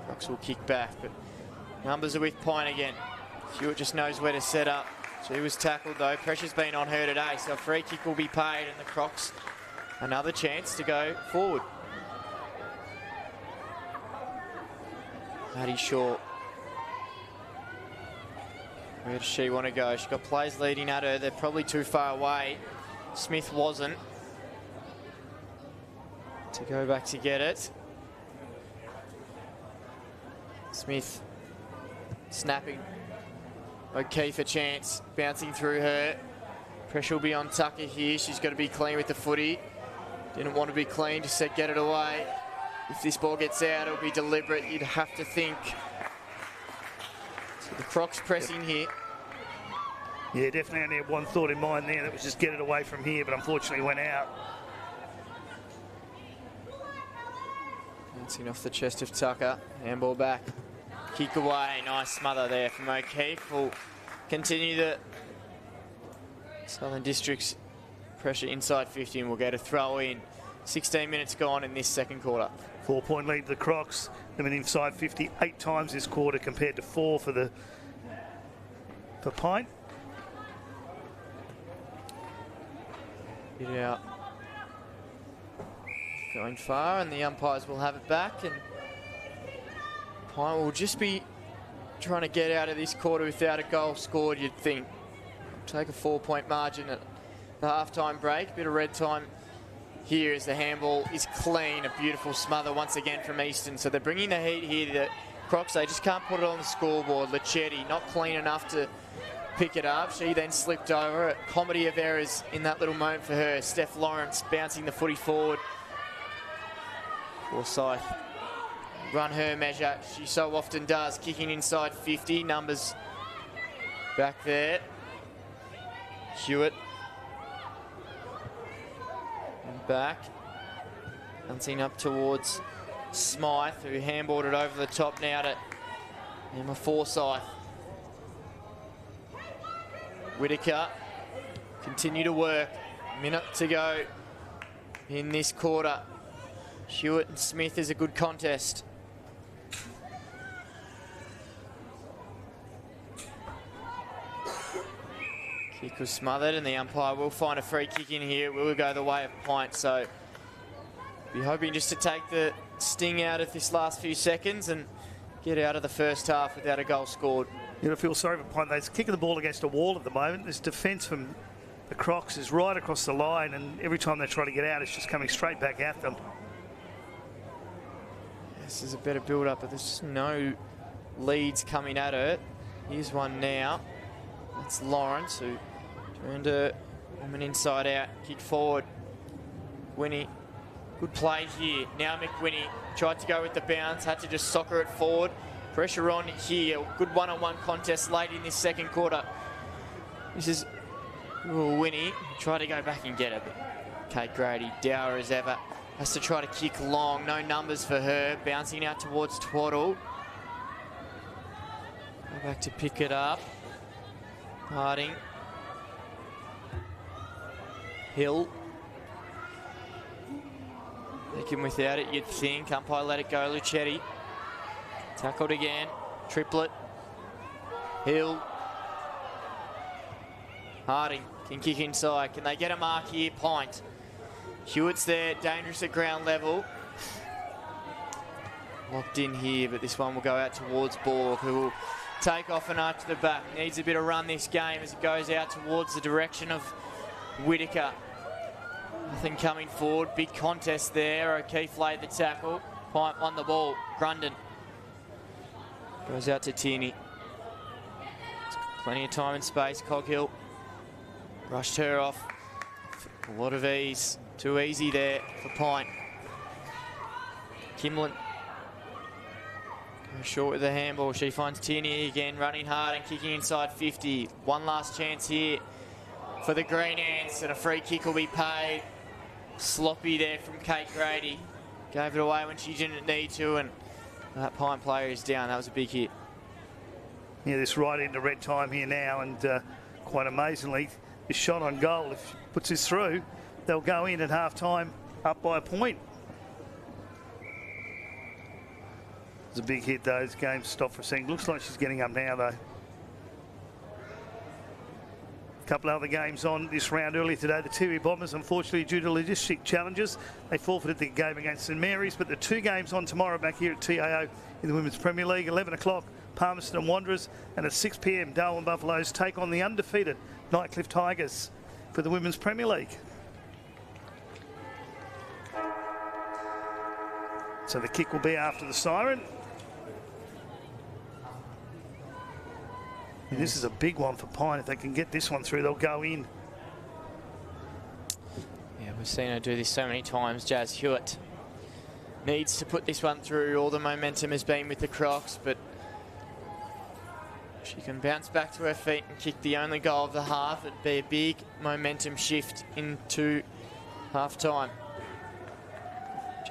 Crocs will kick back, but numbers are with Pine again. Hewitt just knows where to set up. She was tackled though. Pressure's been on her today, so a free kick will be paid, and the Crocs another chance to go forward. Maddie Shaw. Where does she want to go? She's got players leading at her. They're probably too far away. Smith wasn't. To go back to get it. Smith snapping. O'Keefe a chance. Bouncing through her. Pressure will be on Tucker here. She's got to be clean with the footy. Didn't want to be clean, just said get it away. If this ball gets out, it'll be deliberate, you'd have to think. So the Crocs pressing here. Yeah, definitely only had one thought in mind there. That was just get it away from here, but unfortunately went out. Bouncing off the chest of Tucker. Handball back. Kick away. Nice smother there from O'Keefe. Will continue the Southern District's pressure inside 50, and we'll get a throw in. 16 minutes gone in this second quarter. 4-point lead to the Crocs. They've been inside 50 8 times this quarter compared to 4 for Pine. Get it out. Going far, and the umpires will have it back, and Pine will just be trying to get out of this quarter without a goal scored, you'd think. Take a 4-point margin at the halftime break. Bit of red time here as the handball is clean. A beautiful smother once again from Easton. So they're bringing the heat here. The Crocs, they just can't put it on the scoreboard. Lachetti not clean enough to pick it up. She then slipped over. A comedy of errors in that little moment for her. Steph Lawrence bouncing the footy forward. Forsyth run her measure. She so often does. Kicking inside 50. Numbers back there. Hewitt. And back. Bouncing up towards Smythe, who handballed it over the top now to Emma Forsyth. Whittaker continue to work. Minute to go in this quarter. Hewitt and Smith is a good contest. Kick was smothered and the umpire will find a free kick in here. It will go the way of PINT, so be hoping just to take the sting out of this last few seconds and get out of the first half without a goal scored. You know, feel sorry for PINT. They're kicking the ball against a wall at the moment. This defence from the Crocs is right across the line, and every time they try to get out, it's just coming straight back at them. This is a better build-up, but there's no leads coming at her. Here's one now. That's Lawrence, who turned her woman inside out, kick forward. Winnie, good play here. Now McWhinney tried to go with the bounce, had to just soccer it forward. Pressure on here. Good one-on-one contest late in this second quarter. This is Winnie. Try to go back and get it, but Kate Grady, dour as ever, has to try to kick long. No numbers for her. Bouncing out towards Twaddle. Go back to pick it up. Harding. Hill. Taken without it, you'd think. Umpire let it go. Lucetti. Tackled again. Triplet. Hill. Harding can kick inside. Can they get a mark here? PINT. Hewitt's there. Dangerous at ground level. Locked in here, but this one will go out towards Borg, who will take off and arch to the back. Needs a bit of run this game as it goes out towards the direction of Whittaker. Nothing coming forward. Big contest there. O'Keefe laid the tackle. PINT won the ball. Grundon goes out to Tierney. Plenty of time and space. Coghill rushed her off. A lot of ease. Too easy there for PINT. Kimlin goes short with the handball. She finds Tierney again, running hard and kicking inside 50. One last chance here for the Green Ants, and a free kick will be paid. Sloppy there from Kate Grady. Gave it away when she didn't need to, and that PINT player is down. That was a big hit. Yeah, this right into red time here now, and quite amazingly, this shot on goal, if she puts this through, they'll go in at half-time up by a point. It's a big hit, those games stopped for a second. Looks like she's getting up now, though. A couple other games on this round earlier today. The Tiwi Bombers, unfortunately, due to logistic challenges, they forfeited the game against St Mary's. But the two games on tomorrow back here at TIO in the Women's Premier League, 11 o'clock, Palmerston and Wanderers, and at 6 p.m, Darwin Buffaloes take on the undefeated Nightcliff Tigers for the Women's Premier League. So the kick will be after the siren. And this is a big one for PINT. If they can get this one through, they'll go in. Yeah, we've seen her do this so many times. Jazz Hewitt needs to put this one through. All the momentum has been with the Crocs, but she can bounce back to her feet and kick the only goal of the half. It'd be a big momentum shift into half-time.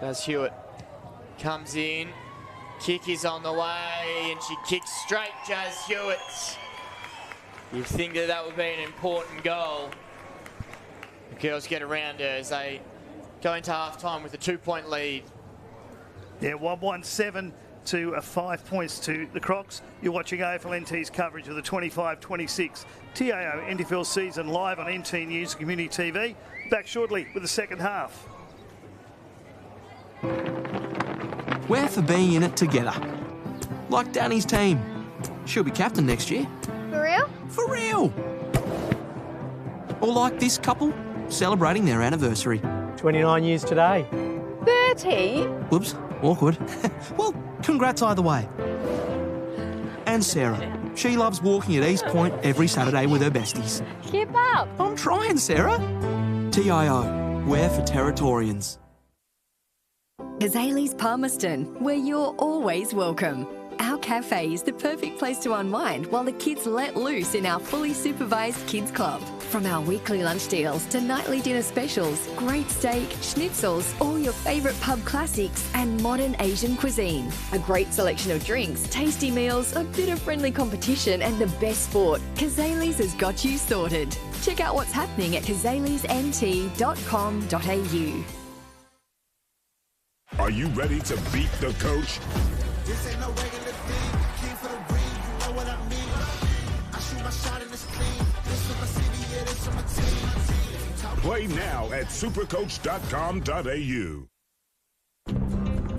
Jazz Hewitt comes in. Kick is on the way, and she kicks straight. Jazz Hewitt. You'd think that that would be an important goal. The girls get around her as they go into half-time with a 2-point lead. Yeah, 117 to 5 points to the Crocs. You're watching AFL NT's coverage of the 25-26 TIO NTFL season live on NT News Community TV. Back shortly with the second half. We're for being in it together. Like Danny's team. She'll be captain next year. For real? For real! Or like this couple, celebrating their anniversary. 29 years today. 30? Whoops, awkward. Well, congrats either way. And Sarah. She loves walking at East Point every Saturday with her besties. Keep up. I'm trying, Sarah. TIO, we're for Territorians. Kazali's Palmerston, where you're always welcome. Our cafe is the perfect place to unwind while the kids let loose in our fully supervised kids club. From our weekly lunch deals to nightly dinner specials, great steak, schnitzels, all your favourite pub classics and modern Asian cuisine. A great selection of drinks, tasty meals, a bit of friendly competition and the best sport. Kazali's has got you sorted. Check out what's happening at kazalisnt.com.au. Are you ready to beat the coach? This ain't no regular thing. King for the ring, you know what I mean. I shoot my shot in this clean. This for my city, yeah, this for my team. Play now at supercoach.com.au.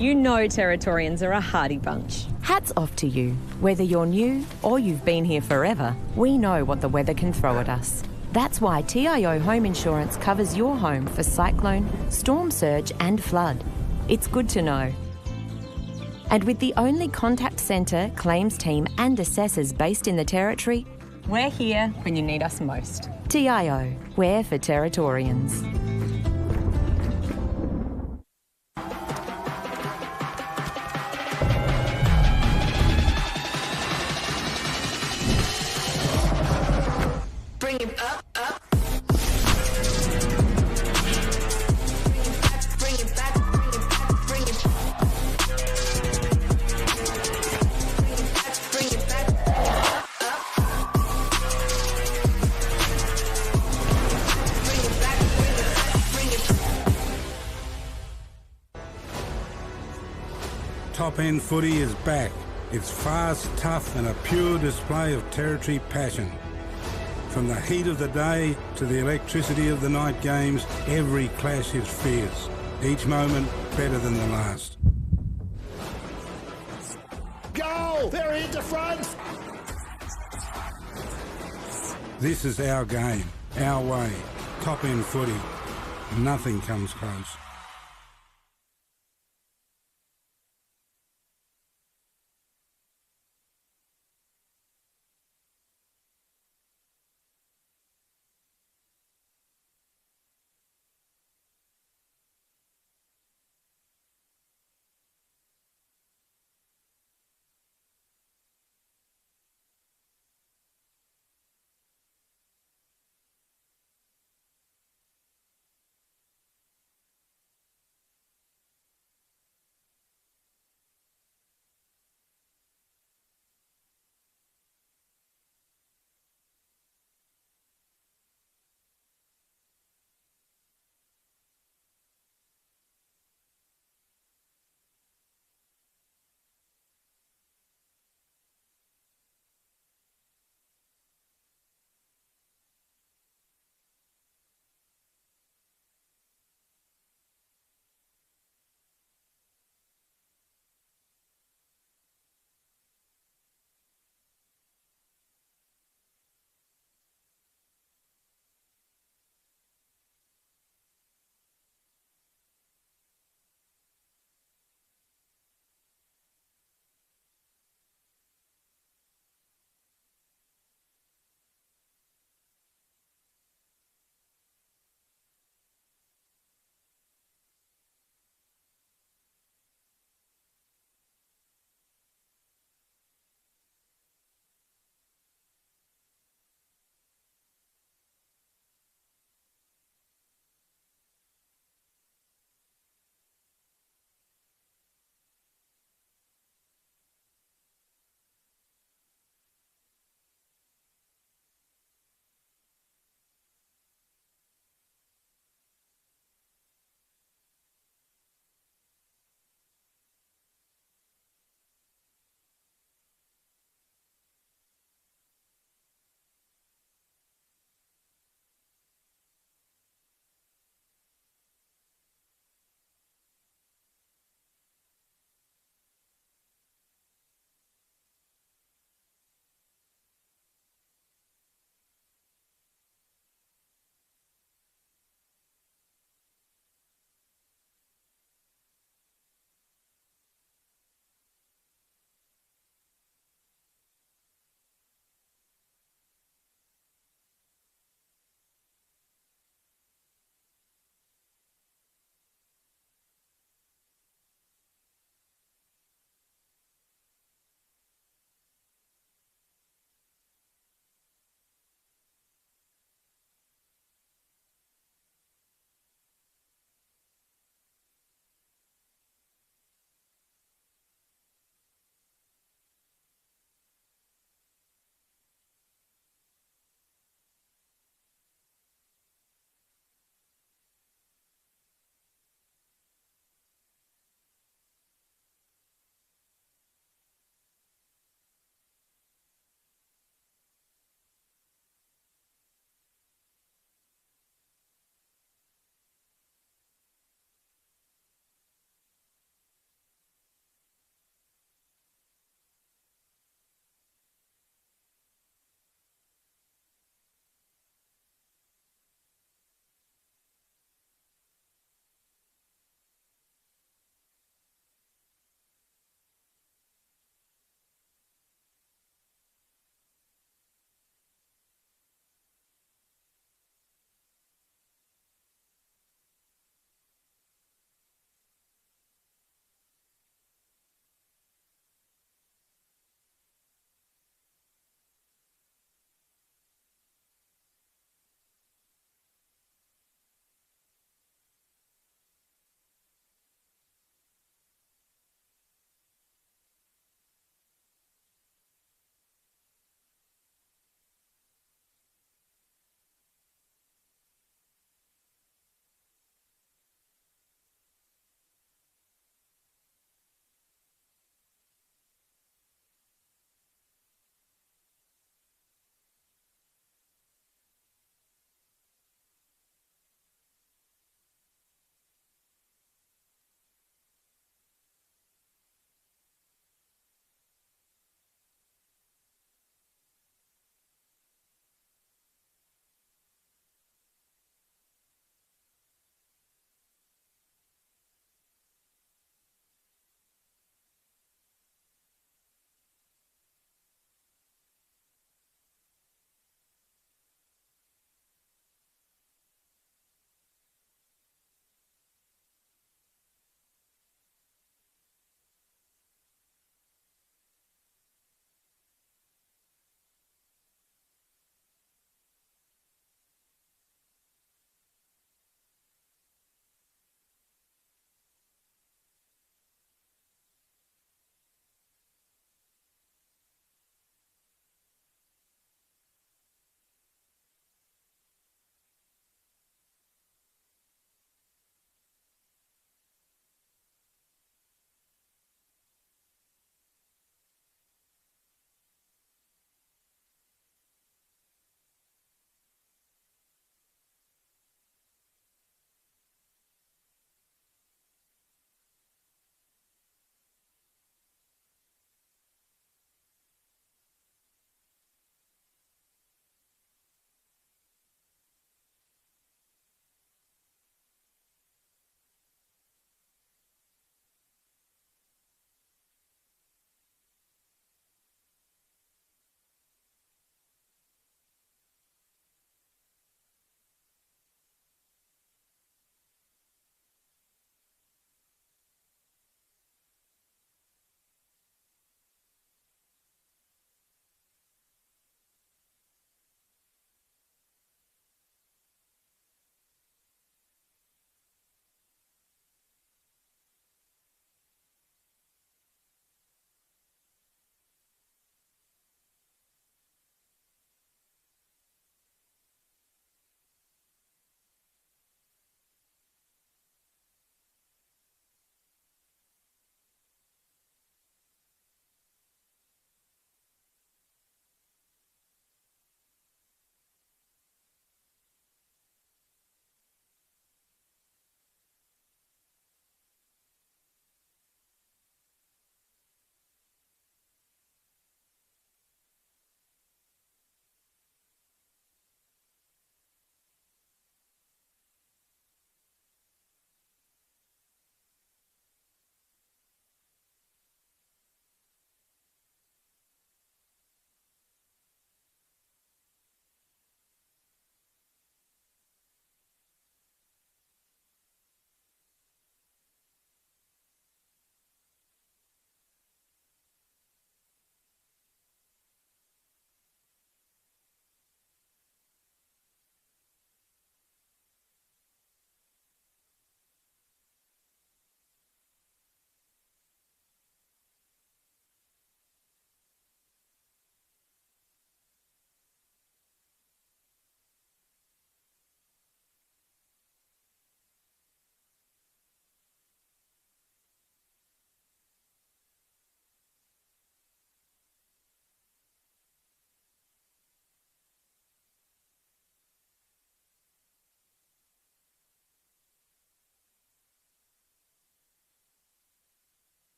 You know Territorians are a hardy bunch. Hats off to you. Whether you're new or you've been here forever, we know what the weather can throw at us. That's why TIO Home Insurance covers your home for cyclone, storm surge and flood. It's good to know. And with the only contact centre, claims team and assessors based in the Territory, we're here when you need us most. TIO, we're for Territorians. Bring it up, up. Bring it back, bring it back, bring it back, bring it back, bring it back, up, up. Bring it back, bring it back, bring it back. Top end footy is back. It's fast, tough and a pure display of Territory passion. From the heat of the day to the electricity of the night games, every clash is fierce. Each moment better than the last. Go! They're into front! This is our game, our way. Top end footy. Nothing comes close.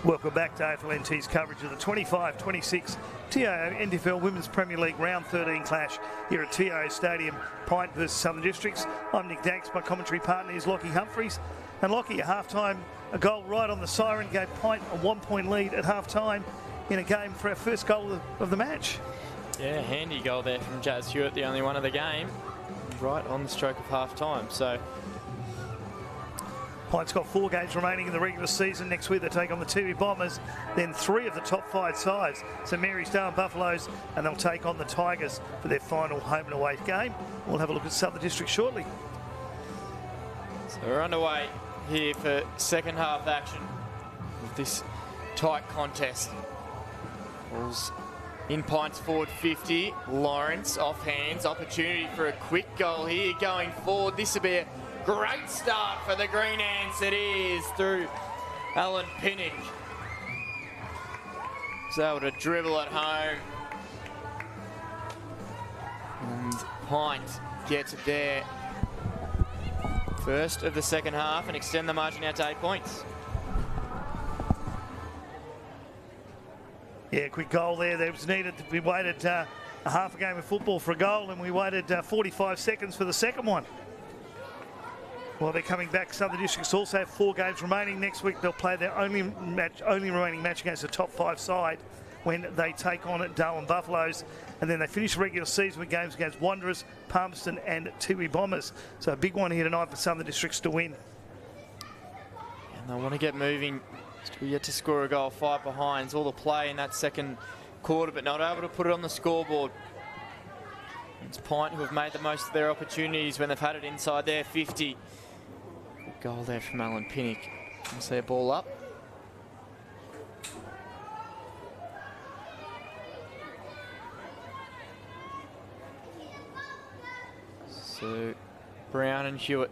Welcome back to AFLNT's coverage of the 25-26 TIO NTFL Women's Premier League Round 13 clash here at TIO Stadium, PINT versus Southern Districts. I'm Nick Danks, my commentary partner is Lockie Humphreys. And Lockie, at half-time, a goal right on the siren gave PINT a 1-point lead at half-time in a game for our first goal of the match. Yeah, handy goal there from Jazz Hewitt, the only one of the game, right on the stroke of half-time. So PINT's got 4 games remaining in the regular season. Next week they take on the Tiwi Bombers, then 3 of the top 5 sides. So Mary's Darwin Buffaloes, and they'll take on the Tigers for their final home and away game. We'll have a look at Southern District shortly. So we're underway here for second half action with this tight contest. Ball's in PINT's forward 50. Lawrence off hands, opportunity for a quick goal here going forward. This will be a great start for the Green Ants. It is through Alan Pinnock. He's able to dribble at home. And PINT gets there first of the second half and extend the margin out to 8 points. Yeah, quick goal there. That was needed. We waited a half a game of football for a goal, and we waited 45 seconds for the second one. Well, they're coming back. Southern Districts also have 4 games remaining. Next week they'll play their only remaining match against the top 5 side when they take on Darwin Buffaloes. And then they finish the regular season with games against Wanderers, Palmerston and Tiwi Bombers. So a big one here tonight for Southern Districts to win. And they want to get moving. Still yet to score a goal, 5 behinds. All the play in that second quarter, but not able to put it on the scoreboard. It's PINT who have made the most of their opportunities when they've had it inside their 50. Good goal there from Alan Pinnock. Can see a ball up. So Brown and Hewitt.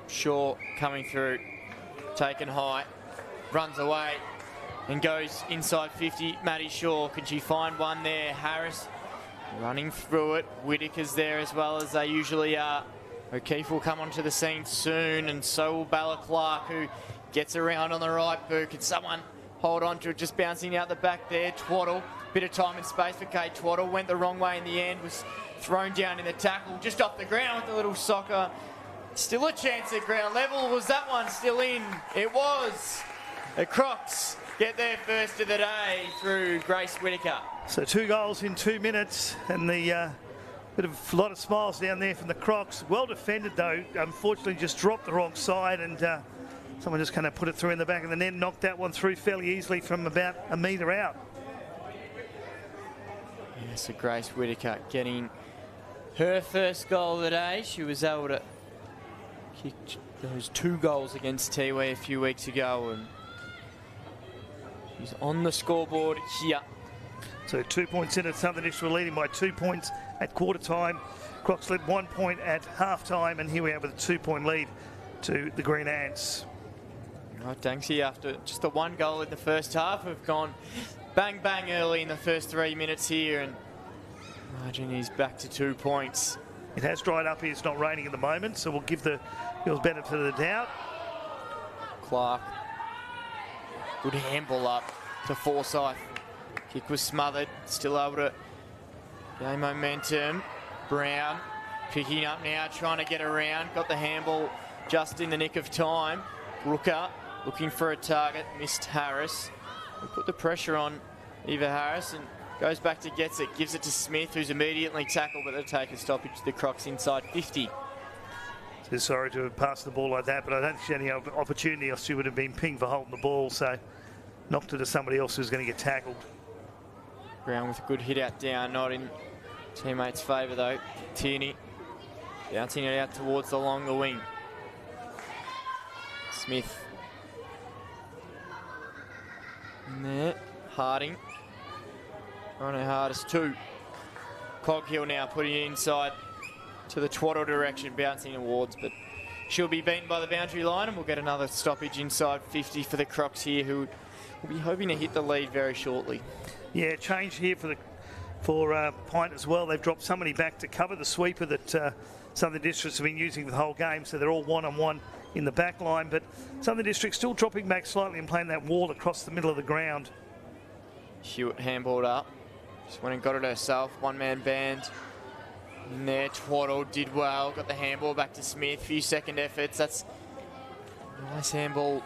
Shaw coming through, taken high, runs away and goes inside 50. Maddie Shaw, can she find one there? Harris running through it. Whitaker's there as well as they usually are. O'Keefe will come onto the scene soon, and so will Bella Clark, who gets around on the right boot. Can someone hold on to it? Just bouncing out the back there. Twaddle, bit of time and space for Kate Twaddle. Went the wrong way in the end, was thrown down in the tackle, just off the ground with the little soccer. Still a chance at ground level. Was that one still in? It was. The Crocs get their first of the day through Grace Whitaker. So 2 goals in 2 minutes, and the lot of smiles down there from the Crocs. Well defended though. Unfortunately, just dropped the wrong side, and someone just kind of put it through in the back of the net, knocked that one through fairly easily from about a metre out. Yeah, so Grace Whitaker getting her first goal of the day. She was able to kick those 2 goals against Tiwi a few weeks ago, and she's on the scoreboard here. So 2 points in at Southern District, leading by 2 points at quarter time. Crocs led 1 point at half time, and here we are with a 2-point lead to the Green Ants. Right, Danksy, after just the 1 goal in the first half, we've gone bang bang early in the first 3 minutes here, and margin is back to 2 points. It has dried up here. It's not raining at the moment, so we'll give the Hills benefit of the doubt. Clark, good handball up to Forsyth. Kick was smothered, still able to gain momentum. Brown picking up now, trying to get around. Got the handball just in the nick of time. Rooker looking for a target, missed Harris. We put the pressure on Eva Harris and goes back to gets it, gives it to Smith, who's immediately tackled, but they'll take a stoppage to the Crocs inside 50. So sorry to have passed the ball like that, but I don't see any opportunity else. She would have been pinged for holding the ball, so knocked it to somebody else who's going to get tackled. Brown with a good hit out down, not in teammates' favour though. Tierney bouncing it out towards along the wing. Smith in there. Harding on her hardest 2. Coghill now putting it inside to the Twaddle direction, bouncing towards, but she'll be beaten by the boundary line, and we'll get another stoppage inside 50 for the Crocs here, who will be hoping to hit the lead very shortly. Yeah, change here for PINT as well. They've dropped somebody back to cover the sweeper that Southern Districts have been using for the whole game, so they're all one-on-one in the back line, but Southern District still dropping back slightly and playing that wall across the middle of the ground. Hewitt handballed up. Just went and got it herself. One-man band. In there, Twaddle did well. Got the handball back to Smith. Few second efforts. That's a nice handball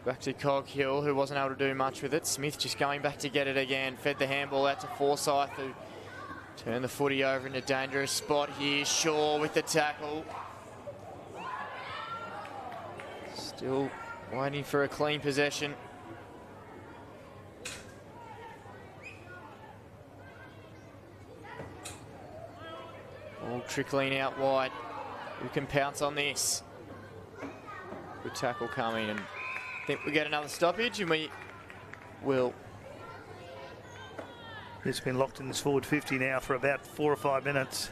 back to Coghill, who wasn't able to do much with it. Smith just going back to get it again. Fed the handball out to Forsyth, who turned the footy over in a dangerous spot here. Shaw with the tackle. Still waiting for a clean possession. All trickling out wide. Who can pounce on this? Good tackle coming, and I think we get another stoppage, and we will. It's been locked in this forward 50 now for about 4 or 5 minutes.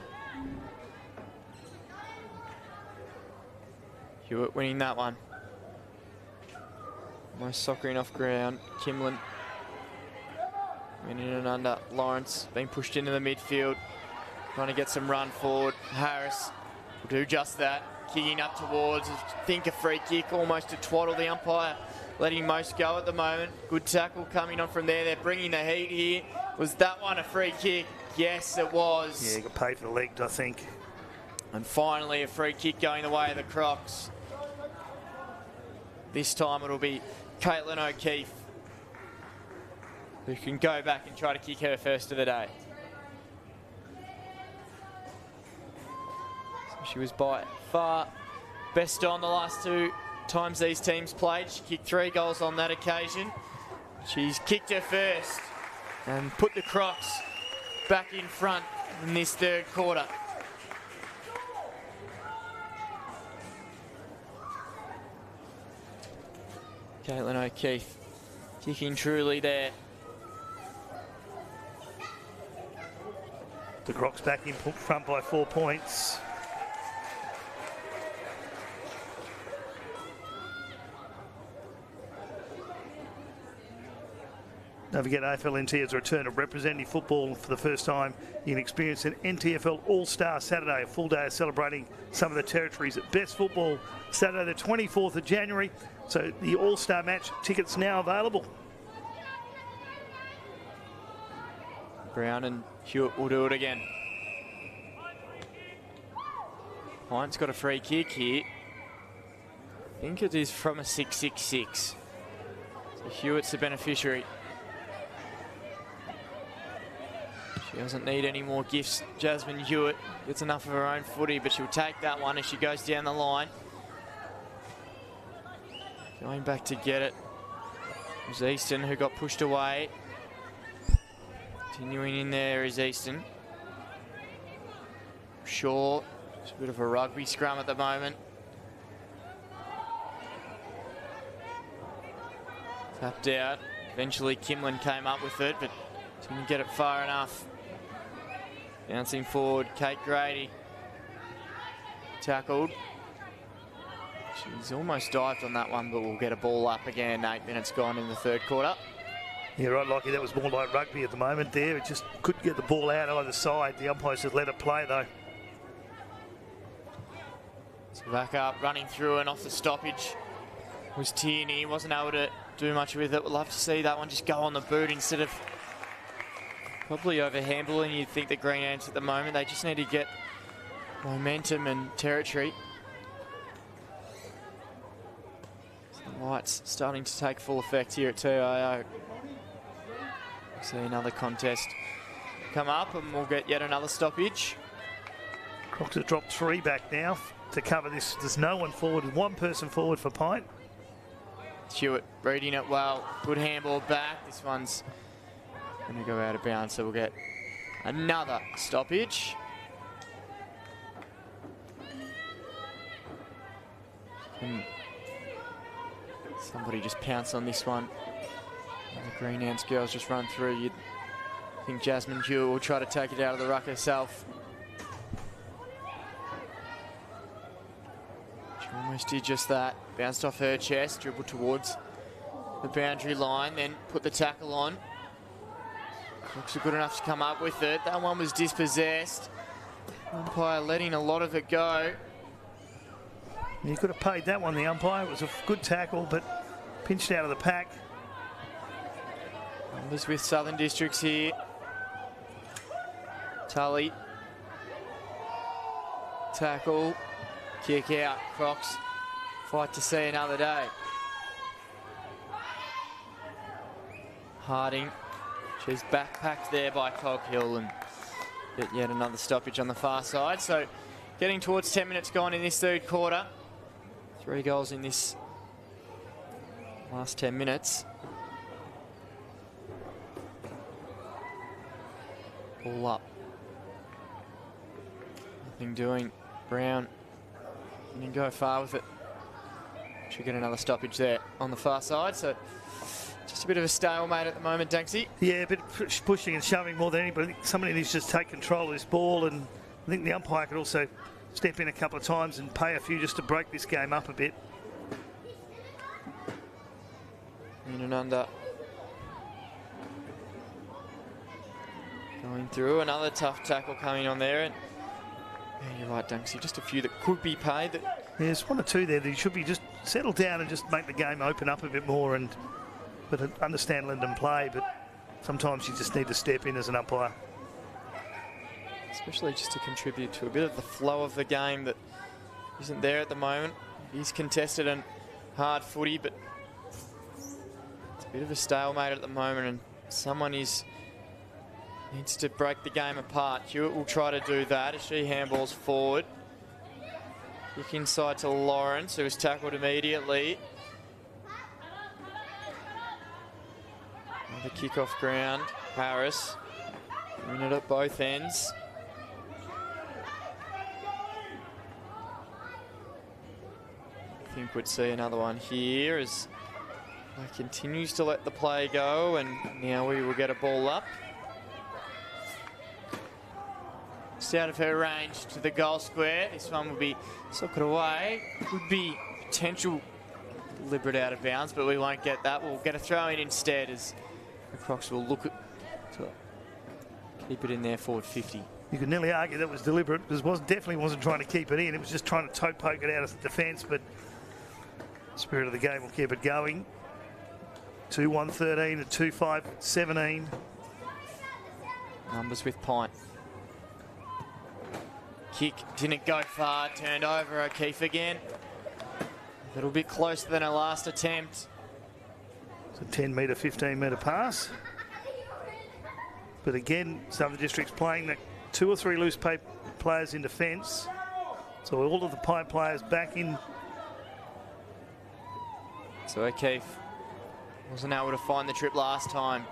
Hewitt winning that one. Almost soccering off ground. Kimlin went in and under. Lawrence being pushed into the midfield. Trying to get some run forward. Harris will do just that. Kicking up towards, I think, a free kick almost to Twaddle, the umpire. Letting most go at the moment. Good tackle coming on from there. They're bringing the heat here. Was that one a free kick? Yes, it was. Yeah, he got paid for the legs, I think. And finally, a free kick going the way of the Crocs. This time it'll be Caitlin O'Keefe, who can go back and try to kick her first of the day. She was by far best on the last 2 times these teams played. She kicked 3 goals on that occasion. She's kicked her first and put the Crocs back in front in this 3rd quarter. Caitlin O'Keefe kicking truly there. The Crocs back in front by 4 points. Don't forget, AFL NT has a return of representative football for the first time. You can experience an NTFL All-Star Saturday, a full day of celebrating some of the territories at Best Football, Saturday the 24th of January. So the All-Star match tickets now available. Brown and Hewitt will do it again. Pint's got a free kick here. I think it is from a 6-6-6. So Hewitt's the beneficiary. She doesn't need any more gifts. Jasmine Hewitt gets enough of her own footy, but she'll take that one as she goes down the line. Going back to get it was Easton, who got pushed away. Continuing in there is Easton. Shaw, it's a bit of a rugby scrum at the moment. Tapped out. Eventually Kimlin came up with it, but didn't get it far enough. Bouncing forward, Kate Grady. Tackled. She's almost dived on that one, but we'll get a ball up again. 8 minutes gone in the 3rd quarter. Yeah, right, Lockie. That was more like rugby at the moment there. It just couldn't get the ball out either side. The umpires just let it play, though. So back up, running through and off the stoppage was Tierney. Wasn't able to do much with it. We'll love to see that one just go on the boot instead of probably over handballing. You'd think the Green Ants at the moment, they just need to get momentum and territory. So the lights starting to take full effect here at TIO. See another contest come up and we'll get yet another stoppage. Crocs have dropped 3 back now to cover this. There's no one forward, 1 person forward for Pint. Hewitt reading it well. Good handball back. This one's going to go out of bounds, so we'll get another stoppage. Somebody just pounce on this one. The Green Ants girls just run through. You'd think Jasmine Hewitt will try to take it out of the ruck herself. She almost did just that. Bounced off her chest, dribbled towards the boundary line, then put the tackle on. Looks good enough to come up with it. That one was dispossessed. Umpire letting a lot of it go. He could have paid that one, the umpire. It was a good tackle, but pinched out of the pack. Numbers with Southern Districts here. Tully. Tackle. Kick out. Crocs fight to see another day. Harding. She's backpacked there by Coghill and get yet another stoppage on the far side. So getting towards 10 minutes gone in this third quarter. 3 goals in this last 10 minutes. Ball up. Nothing doing. Brown didn't go far with it. Should get another stoppage there on the far side. So just a bit of a stalemate at the moment, Danksy. Yeah, a bit pushing and shoving more than anybody. Somebody needs to just take control of this ball, and I think the umpire could also step in a couple of times and pay a few just to break this game up a bit. In and under. Going through, another tough tackle coming on there. And yeah, you're right, Dunksy, just a few that could be paid. Yeah, there's 1 or 2 there that you should be just settle down and just make the game open up a bit more, and but understand Linden play, but sometimes you just need to step in as an umpire. Especially just to contribute to a bit of the flow of the game that isn't there at the moment. He's contested and hard footy, but it's a bit of a stalemate at the moment, and someone needs to break the game apart. Hewitt will try to do that as she handballs forward. Kick inside to Lawrence, who was tackled immediately. Another kick off ground. Harris doing it at both ends. I think we'd see another one here as he continues to let the play go, and now we will get a ball up. Just out of her range to the goal square. This one will be socked away. Could be potential deliberate out of bounds, but we won't get that. We'll get a throw in instead as the Crocs will look at to keep it in there forward 50. You could nearly argue that was deliberate, because it definitely wasn't trying to keep it in. It was just trying to toe poke it out of the defence, but the spirit of the game will keep it going. 2-1-13 to 2-5-17. Numbers with PINT. Kick didn't go far, turned over O'Keefe again. A little bit closer than her last attempt. It's a 10 metre, 15 metre pass. But again, Southern District's playing the 2 or 3 loose players in defence. So all of the PINT players back in. So O'Keefe wasn't able to find the trip last time.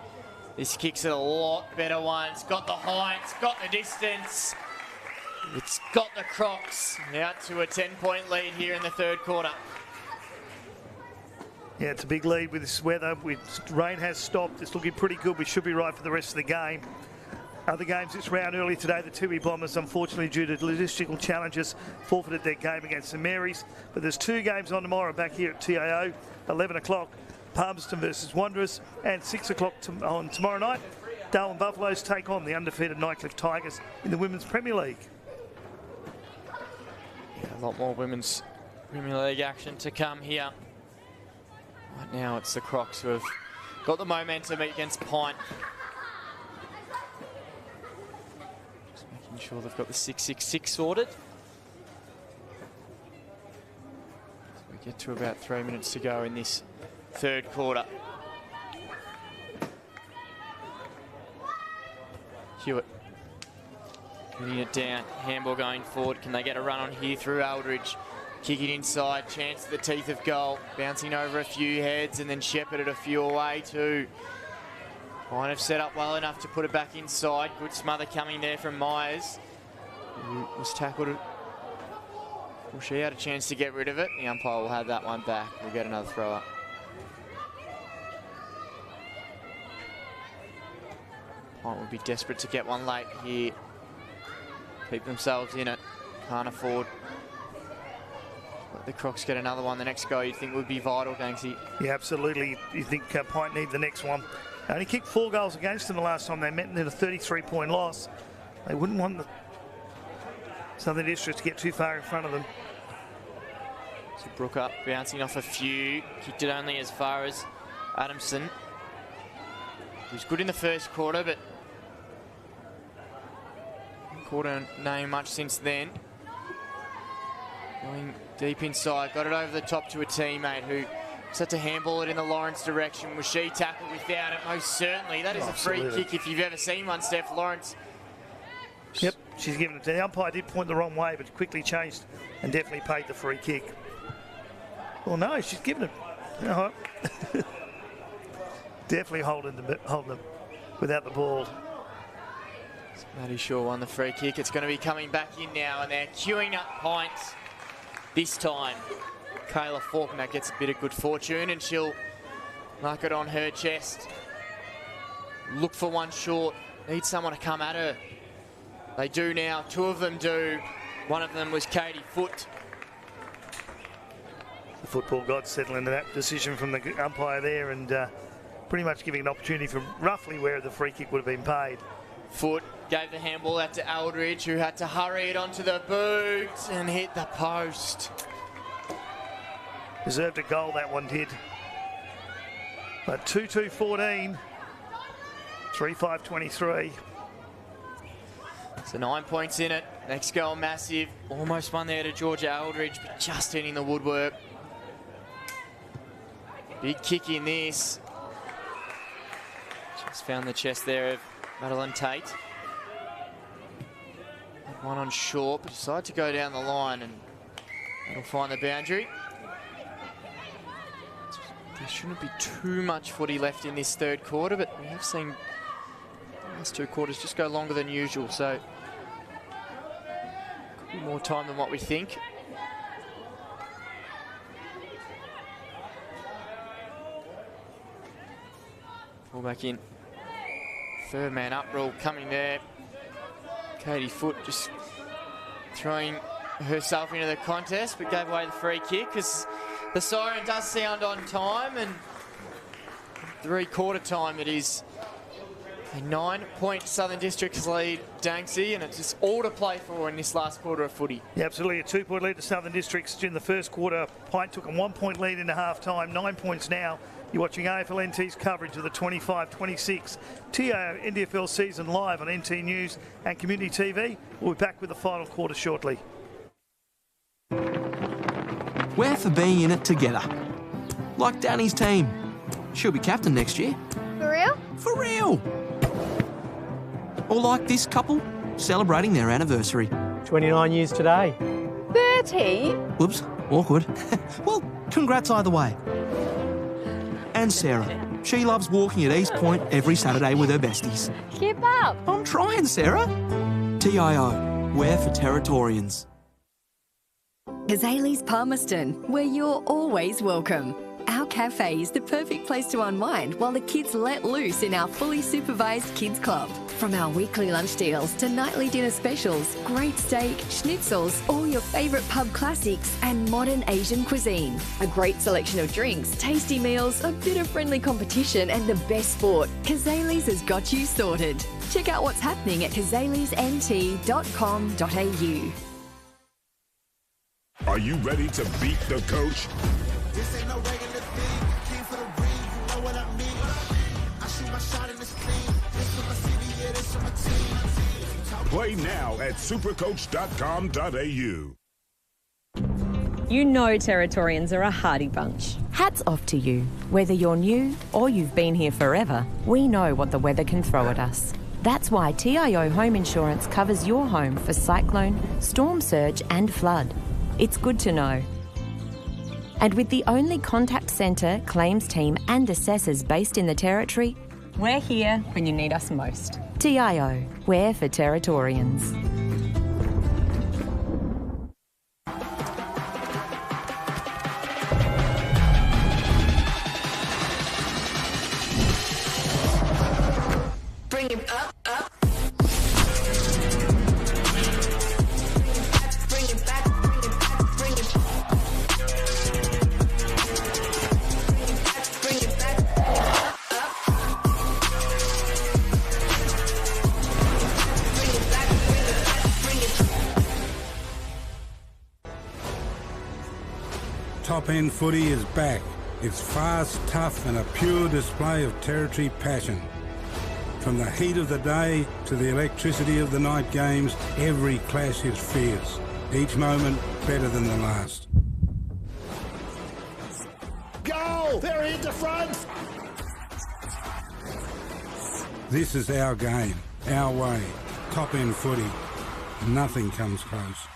This kick's a lot better one. It's got the height, it's got the distance. It's got the Crocs out to a 10-point lead here in the third quarter. Yeah, it's a big lead with this weather. Rain has stopped. It's looking pretty good. We should be right for the rest of the game. Other games this round early today, the Toohey Bombers, unfortunately due to logistical challenges, forfeited their game against St Mary's. But there's 2 games on tomorrow back here at TIO, 11 o'clock, Palmerston versus Wanderers, and 6 o'clock on tomorrow night, Darwin Buffaloes take on the undefeated Nightcliff Tigers in the Women's Premier League. A lot more Women's Premier League action to come here. Right now it's the Crocs who have got the momentum against PINT. Just making sure they've got the 6-6-6 sorted. So we get to about 3 minutes to go in this third quarter. Hewitt getting it down, handball going forward. Can they get a run on here through Aldridge? Kick it inside, chance to the teeth of goal. Bouncing over a few heads and then shepherded a few away too. Kind of set up well enough to put it back inside. Good smother coming there from Myers, who was tackled. Well, she had a chance to get rid of it. The umpire will have that one back. We'll get another throw up. PINT would be desperate to get one late here. Keep themselves in it. Can't afford. Let the Crocs get another one. The next goal you'd think would be vital, Danksy. Yeah, absolutely. You think PINT need the next one. They only kicked 4 goals against them the last time they met, and then a 33-point loss. They wouldn't want the Southern District to get too far in front of them. So Brooker bouncing off a few. Kicked it only as far as Adamson. He was good in the first quarter, but quarter name much since then. Going deep inside, got it over the top to a teammate who set to handball it in the Lawrence direction. Was she tackled without it? Most certainly. That is a free kick if you've ever seen one, Steph. Lawrence. Yep, she's given it to the umpire. Did point the wrong way, but quickly changed and definitely paid the free kick. Well, no, she's given it. No. Definitely holding them without the ball. Maddie Shaw won the free kick. It's going to be coming back in now, and they're queuing up pints this time. Kayla Faulkner gets a bit of good fortune, and she'll mark it on her chest. Look for one short. Need someone to come at her. They do now. Two of them do. One of them was Katie Foote. The football gods settle into that decision from the umpire there, and pretty much giving an opportunity for roughly where the free kick would have been paid. Foote gave the handball out to Aldridge, who had to hurry it onto the boot and hit the post. Deserved a goal, that one did. But 2-2-14, 3-5-23. So 9 points in it. Next goal, massive. Almost one there to Georgia Aldridge, but just hitting the woodwork. Big kick in this. Just found the chest there of Madeline Tate. One on short, but decided to go down the line, and that'll find the boundary. There shouldn't be too much footy left in this third quarter, but we have seen the last two quarters just go longer than usual, so could be more time than what we think. Pull back in. Third man up rule coming there. Katie Foote just throwing herself into the contest, but gave away the free kick because the siren does sound on time, and 3/4 time it is a 9-point Southern Districts lead, Danksy, and it's just all to play for in this last quarter of footy. Yeah, absolutely. A 2-point lead to Southern Districts in the first quarter. Pint took a 1-point lead into half-time. 9 points now. You're watching AFL NT's coverage of the 25-26 TIO NTFL season live on NT News and Community TV. We'll be back with the final quarter shortly. We're for being in it together. Like Danny's team. She'll be captain next year. For real? For real! Or like this couple, celebrating their anniversary. 29 years today. 30? Whoops, awkward. Well, congrats either way. And Sarah. She loves walking at East Point every Saturday with her besties. Keep up. I'm trying, Sarah. TIO, we're for Territorians. Kazali's Palmerston, where you're always welcome. Our cafe is the perfect place to unwind while the kids let loose in our fully supervised kids club. From our weekly lunch deals to nightly dinner specials, great steak, schnitzels, all your favourite pub classics and modern Asian cuisine. A great selection of drinks, tasty meals, a bit of friendly competition and the best sport. Kazali's has got you sorted. Check out what's happening at kazalisnt.com.au. Are you ready to beat the coach? This ain't no regular thing. Came for the ring, you know what I mean. I shoot my shot in this thing. This for my city, yeah, this for my team. Play now at supercoach.com.au. You know Territorians are a hardy bunch. Hats off to you. Whether you're new or you've been here forever, we know what the weather can throw at us. That's why TIO Home Insurance covers your home for cyclone, storm surge and flood. It's good to know. And with the only contact centre, claims team and assessors based in the Territory, we're here when you need us most. TIO, we're for Territorians. Bring him up, up. Bring him back, bring him back, bring him back. Bring him back, up, up. Bring him back, bring him top-end footy is back. It's fast, tough and a pure display of territory passion. From the heat of the day to the electricity of the night games, every clash is fierce. Each moment better than the last. Goal! They're into front! This is our game, our way. Top-end footy. Nothing comes close.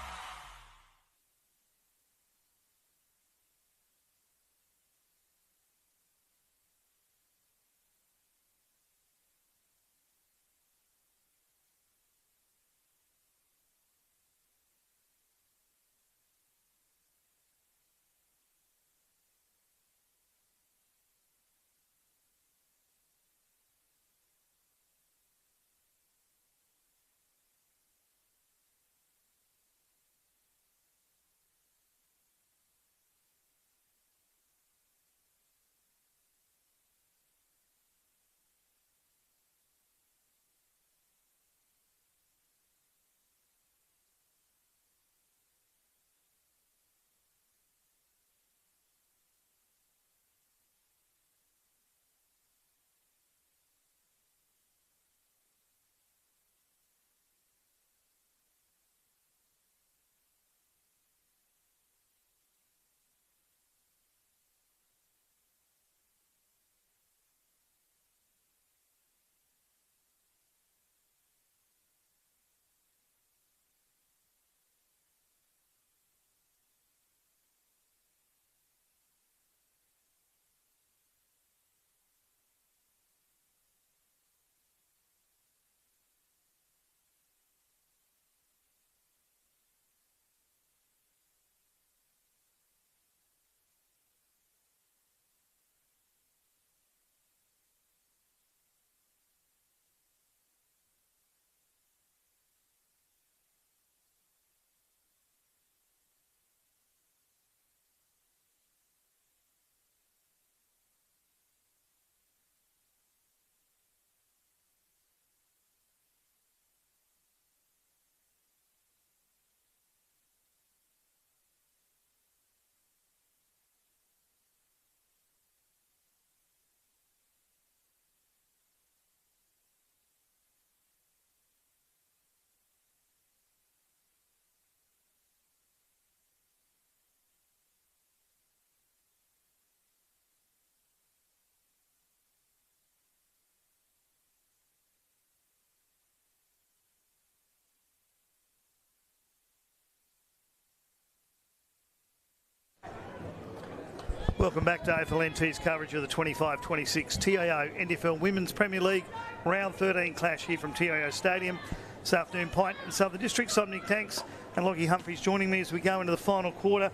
Welcome back to AFL NT's coverage of the 25-26 TIO NTFL Women's Premier League Round 13 clash here from TIO Stadium. This afternoon, PINT and Southern Districts. I'm Nick Tanks and Lockie Humphries joining me as we go into the final quarter.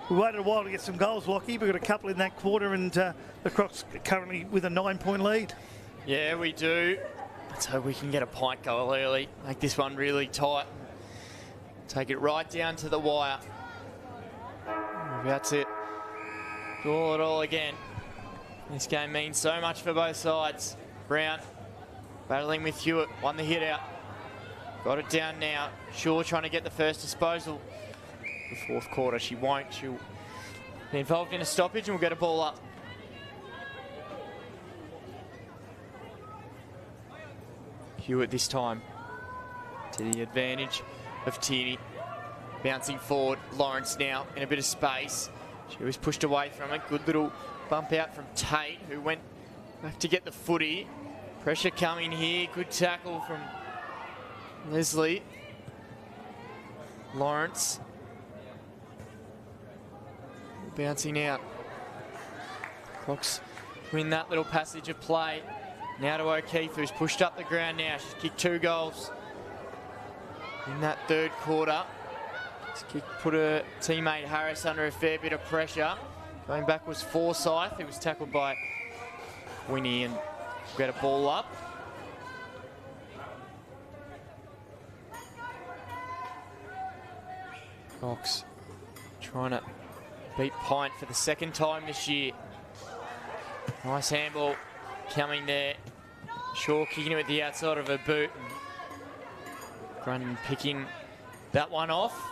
We waited a while to get some goals, Lockie. We've got a couple in that quarter and the Crocs currently with a 9-point lead. Yeah, we do. Let's hope we can get a PINT goal early. Make this one really tight. Take it right down to the wire. That's it. Draw it all again. This game means so much for both sides. Brown battling with Hewitt, won the hit out. Got it down now. Shaw trying to get the first disposal. The fourth quarter, she won't. She'll be involved in a stoppage and we'll get a ball up. Hewitt this time to the advantage of Tierney. Bouncing forward, Lawrence now in a bit of space. She was pushed away from it. Good little bump out from Tate, who went back to get the footy. Pressure coming here. Good tackle from Leslie. Lawrence. Bouncing out. Crocs win that little passage of play. Now to O'Keefe, who's pushed up the ground now. She's kicked 2 goals in that third quarter. Put her teammate Harris under a fair bit of pressure. Going back was Forsyth, who was tackled by Winnie and got a ball up. Cox trying to beat PINT for the second time this year. Nice handball coming there. Shaw kicking it with the outside of her boot. Grundon picking that one off.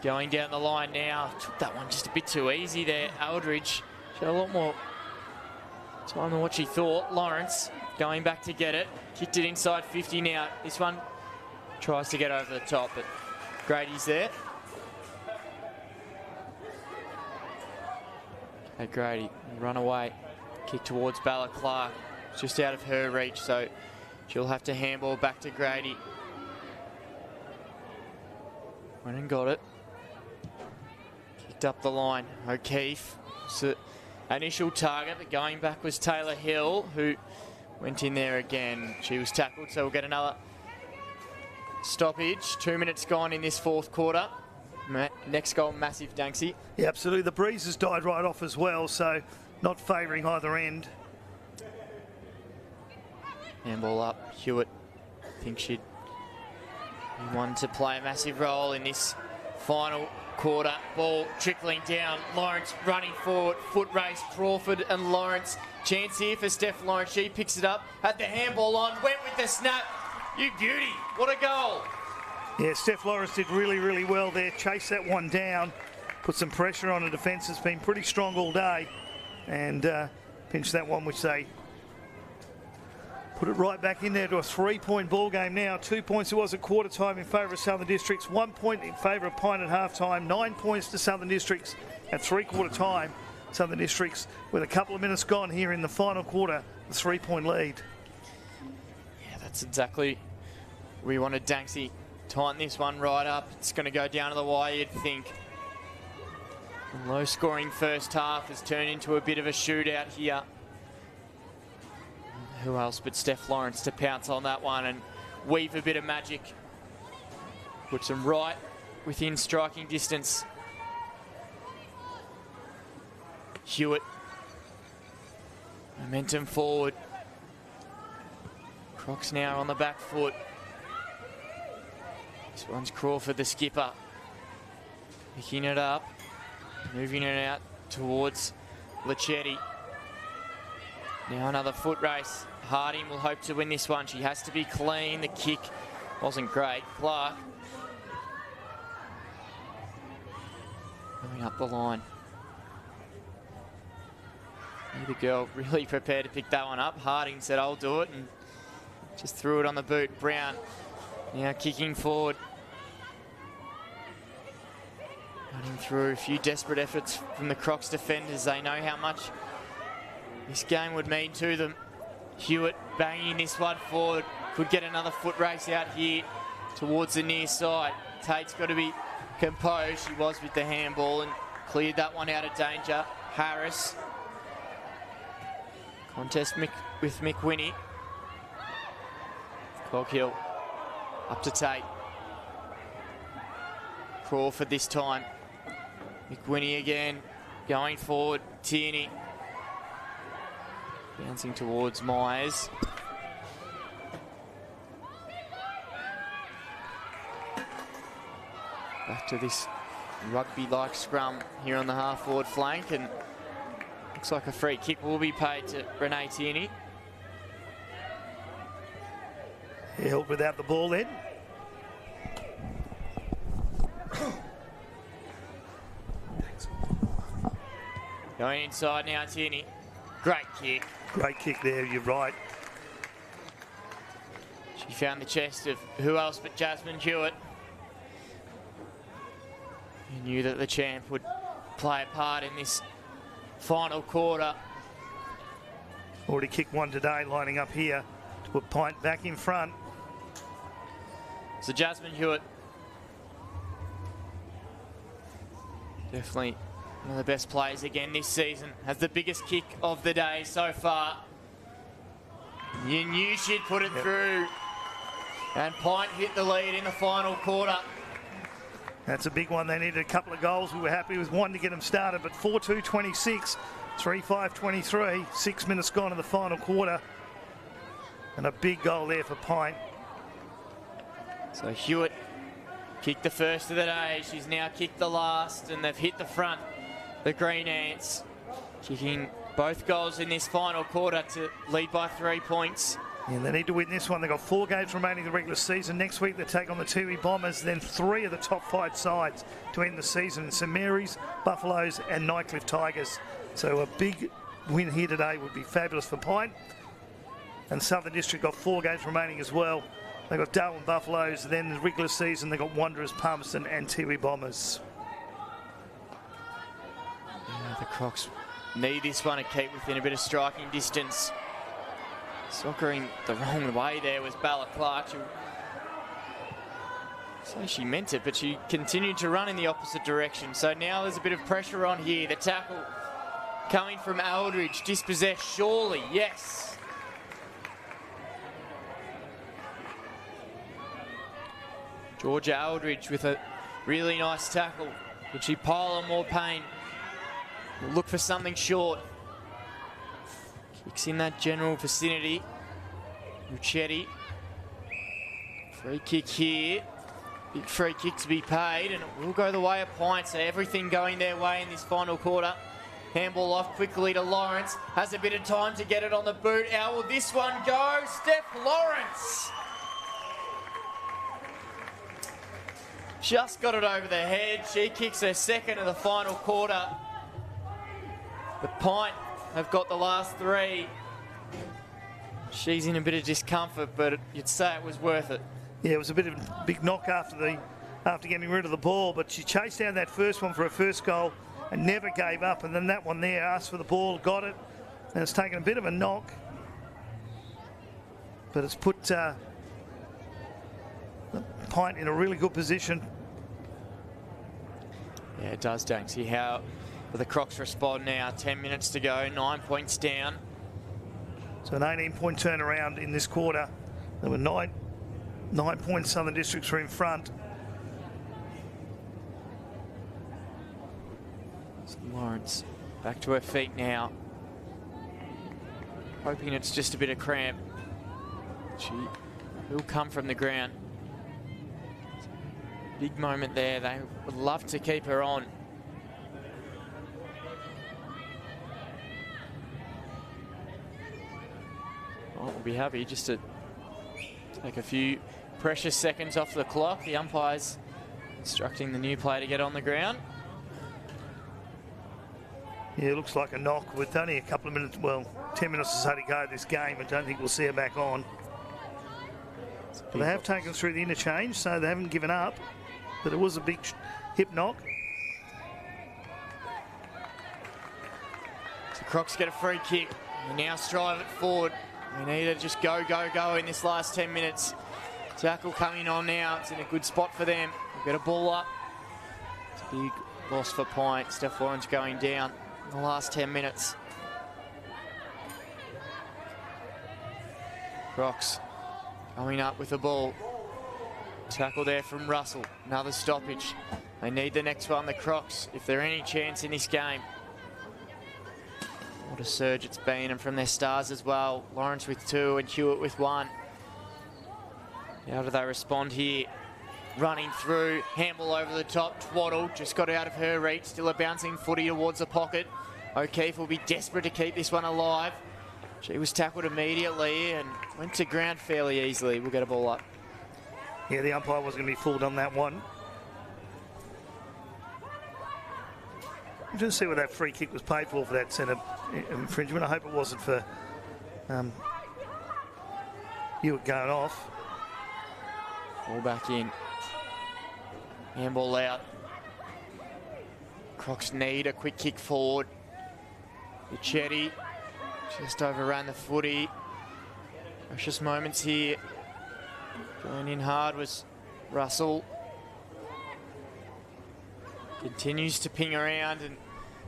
Going down the line now. Took that one just a bit too easy there. Aldridge. She had a lot more time than what she thought. Lawrence going back to get it. Kicked it inside 50 now. This one tries to get over the top, but Grady's there. Okay, Grady, run away. Kick towards Bella Clark. It's just out of her reach, so she'll have to handball back to Grady. Went and got it. Kicked up the line. O'Keefe. So initial target, but going back was Taylor Hill, who went in there again. She was tackled, so we'll get another stoppage. 2 minutes gone in this fourth quarter. Next goal, massive, Danksy. Yeah, absolutely. The breeze has died right off as well, so not favouring either end. Handball up. Hewitt. I think she'd be one to play a massive role in this final quarter. Ball trickling down. Lawrence running forward. Foot race. Crawford and Lawrence. Chance here for Steph Lawrence. She picks it up. Had the handball on. Went with the snap. You beauty. What a goal. Yeah, Steph Lawrence did really, really well there. Chased that one down. Put some pressure on the defence. It's been pretty strong all day. And pinched that one, which they put it right back in there to a 3-point ball game now. 2 points it was at quarter time in favour of Southern Districts. 1 point in favour of Pint at half time. 9 points to Southern Districts at three-quarter time. Southern Districts with a couple of minutes gone here in the final quarter. The 3-point lead. Yeah, that's exactly we wanted. Danksy tighten this one right up. It's going to go down to the wire, you'd think. A low-scoring first half has turned into a bit of a shootout here. Who else but Steph Lawrence to pounce on that one and weave a bit of magic. Puts them right within striking distance. Hewitt. Momentum forward. Crocs now on the back foot. This one's Crawford, the skipper. Picking it up. Moving it out towards Lachetti. Now another foot race. Harding will hope to win this one. She has to be clean. The kick wasn't great. Clark going up the line. The girl really prepared to pick that one up. Harding said, I'll do it, and just threw it on the boot. Brown now kicking forward. Running through a few desperate efforts from the Crocs defenders. They know how much this game would mean to them. Hewitt banging this one forward. Could get another foot race out here towards the near side. Tate's got to be composed. She was with the handball and cleared that one out of danger. Harris. Contest with McWhinney. Coghill up to Tate. Crawford this time. McWhinney again. Going forward. Tierney. Bouncing towards Myers. Back to this rugby-like scrum here on the half-forward flank, and looks like a free kick will be paid to Renee Tierney. He held without the ball then. Going inside now, Tierney. Great kick. Great kick there, you're right. She found the chest of who else but Jasmine Hewitt. He knew that the champ would play a part in this final quarter. Already kicked one today, lining up here to put Pint back in front. So Jasmine Hewitt, definitely one of the best players again this season. Has the biggest kick of the day so far. You knew she'd put it through. And Pint hit the lead in the final quarter. That's a big one. They needed a couple of goals. We were happy with one to get them started, but 4-2-26, 3-5-23, 6 minutes gone in the final quarter. And a big goal there for Pint. So Hewitt kicked the first of the day. She's now kicked the last, and they've hit the front. The Green Ants kicking both goals in this final quarter to lead by 3 points. And they need to win this one. They've got 4 games remaining in the regular season. Next week they take on the Tiwi Bombers, then 3 of the top 5 sides to end the season. St Mary's, Buffaloes and Nightcliff Tigers. So a big win here today would be fabulous for PINT. And Southern District got 4 games remaining as well. They've got Darwin Buffaloes, then the regular season they've got Wanderers, Palmerston and Tiwi Bombers. Yeah, the Crocs need this one to keep within a bit of striking distance. Soccering the wrong way there was Bella Clark. So she meant it, but she continued to run in the opposite direction. So now there's a bit of pressure on here. The tackle coming from Aldridge. Dispossessed, surely, yes. Georgia Aldridge with a really nice tackle. Would she pile on more pain? We'll look for something short. Kicks in that general vicinity. Ruchetti. Free kick here. Big free kick to be paid, and it will go the way of PINT, so everything going their way in this final quarter. Handball off quickly to Lawrence. Has a bit of time to get it on the boot. How will this one go? Steph Lawrence. Just got it over the head. She kicks her second of the final quarter. But PINT have got the last 3. She's in a bit of discomfort, but you'd say it was worth it. Yeah, it was a bit of a big knock after getting rid of the ball, but she chased down that first one for her first goal and never gave up. And then that one there, asked for the ball, got it, and it's taken a bit of a knock, but it's put PINT in a really good position. Yeah, it does, Dang. See how the Crocs respond now. 10 minutes to go, 9 points down. So an 18-point turnaround in this quarter. There were 9 points. Southern Districts were in front. So Lawrence back to her feet now. Hoping it's just a bit of cramp. She will come from the ground. Big moment there. They would love to keep her on. We'll be happy just to take a few precious seconds off the clock. The umpire's instructing the new player to get on the ground. Yeah, it looks like a knock with only a couple of minutes, well, 10 minutes or so to go this game. I don't think we'll see her back on. But they have taken through the interchange, so they haven't given up. But it was a big hip knock. So Crocs get a free kick. They now strive it forward. We need to just go in this last 10 minutes. Tackle coming on now. It's in a good spot for them. We'll get a ball up. It's a big loss for PINT. Steph Lawrence going down in the last 10 minutes. Crocs coming up with the ball. Tackle there from Russell. Another stoppage. They need the next one, the Crocs, if they're any chance in this game. What a surge it's been, and from their stars as well. Lawrence with 2 and Hewitt with 1. How do they respond here? Running through, handball over the top. Twaddle just got out of her reach. Still a bouncing footy towards the pocket. O'Keefe will be desperate to keep this one alive. She was tackled immediately and went to ground fairly easily. We'll get a ball up. Yeah, the umpire was going to be fooled on that one. I didn't see what that free kick was paid for that centre infringement. I hope it wasn't for Hewitt going off. Ball back in. Handball out. Crocs need a quick kick forward. Ruchetti just overran the footy. Precious moments here. Going in hard was Russell. Continues to ping around, and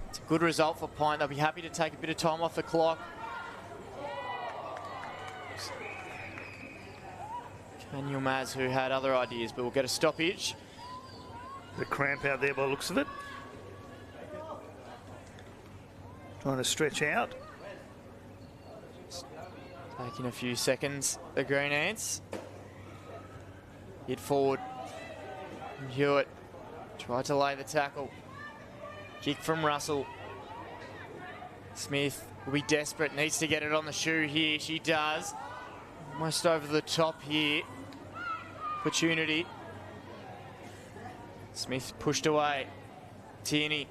it's a good result for PINT. They'll be happy to take a bit of time off the clock. Daniel Maz, who had other ideas, but we'll get a stoppage. The cramp out there by the looks of it. Trying to stretch out. Taking a few seconds, the Green Ants. Hit forward. Hewitt tried to lay the tackle. Kick from Russell. Smith will be desperate, needs to get it on the shoe here. She does. almost over the top here. Opportunity. Smith pushed away. Tierney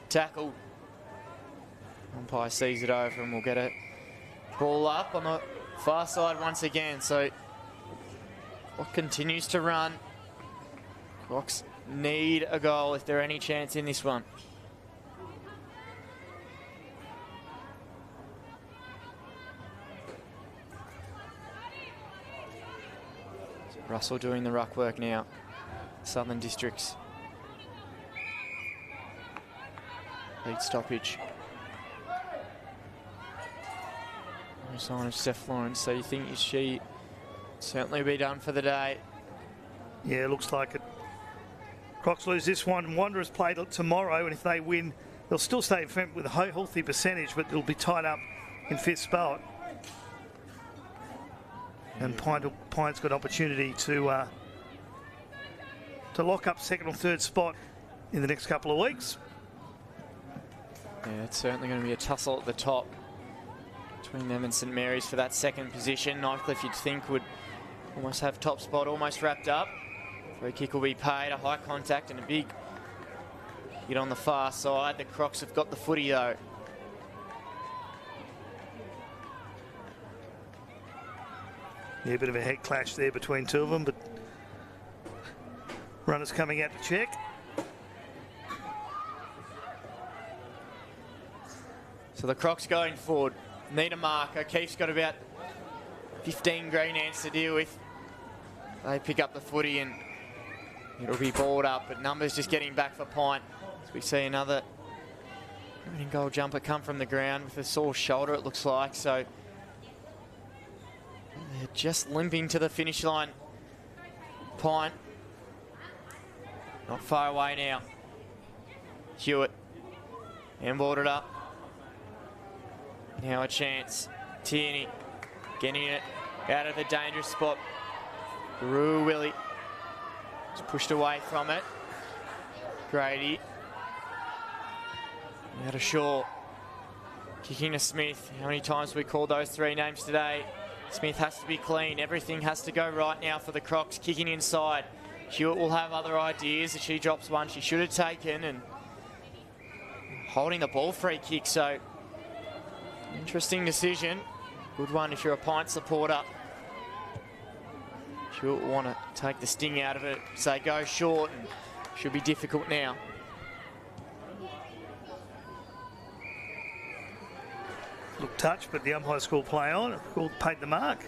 tackled. Umpire sees it over and we'll get a ball up on the far side once again. So clock continues to run. Crocs need a goal if there are any chance in this one. Russell doing the ruck work now. Southern Districts. Lead stoppage. No sign of Steph Lawrence, so you think she certainly be done for the day. Yeah, looks like it. Crocs lose this one. Wanderers play tomorrow, and if they win, they'll still stay in front with a healthy percentage, but it'll be tied up in fifth spot. And Pint's got opportunity to lock up second or third spot in the next couple of weeks. Yeah, it's certainly going to be a tussle at the top between them and St Mary's for that second position. Nightcliff, you'd think, would almost have top spot almost wrapped up. Free kick will be paid, a high contact and a big hit on the far side. The Crocs have got the footy though. Yeah, a bit of a head clash there between two of them, but runners coming out to check. So the Crocs going forward. Need a mark. O'Keefe's got about 15 green ants to deal with. They pick up the footy and it'll be balled up, but numbers just getting back for Pint. As we see another winning goal jumper come from the ground with a sore shoulder, it looks like. So they're just limping to the finish line. Pint not far away now. Hewitt handballed it up. Now a chance. Tierney getting it out of the dangerous spot. Guru Willie was pushed away from it. Grady out to Shaw. Kicking to Smith. How many times have we called those three names today? Smith has to be clean. Everything has to go right now for the Crocs. Kicking inside. Hewitt will have other ideas. If she drops one she should have taken, and holding the ball free kick. So interesting decision. Good one if you're a Pint supporter. Hewitt will want to take the sting out of it. Say go short, and should be difficult now. Look touch, but the umpire called play on. Called paid the mark.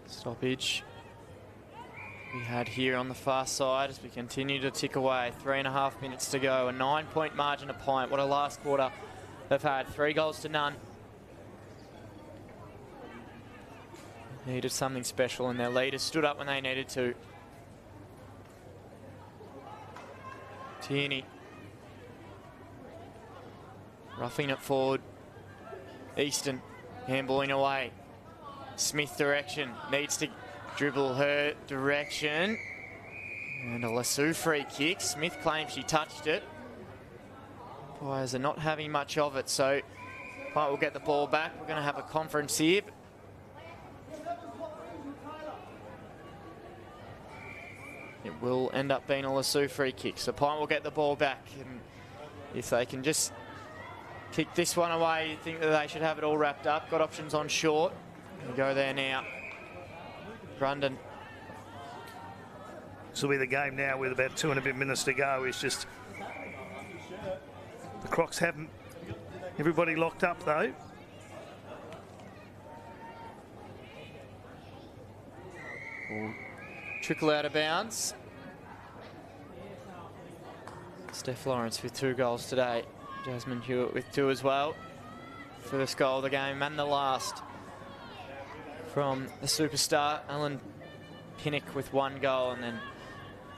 Stoppage we had here on the far side as we continue to tick away. 3.5 minutes to go. A 9-point margin to Pint. What a last quarter they've had. 3 goals to none. Needed something special, and their leaders stood up when they needed to. Tierney roughing it forward. Easton handballing away. Smith direction, needs to dribble her direction. And a Lassou free kick. Smith claims she touched it. Umpires are not having much of it, so Pint will get the ball back. We're going to have a conference here. It will end up being a Lassou free kick, so Pint will get the ball back. And if they can just kick this one away, you think that they should have it all wrapped up. Got options on short. We go there now. Grundon. This will be the game now with about 2 and a bit minutes to go. It's just the Crocs haven't everybody locked up though. Will trickle out of bounds. Steph Lawrence with 2 goals today. Jasmine Hewitt with 2 as well. First goal of the game and the last from the superstar Alan Pinnock with 1 goal, and then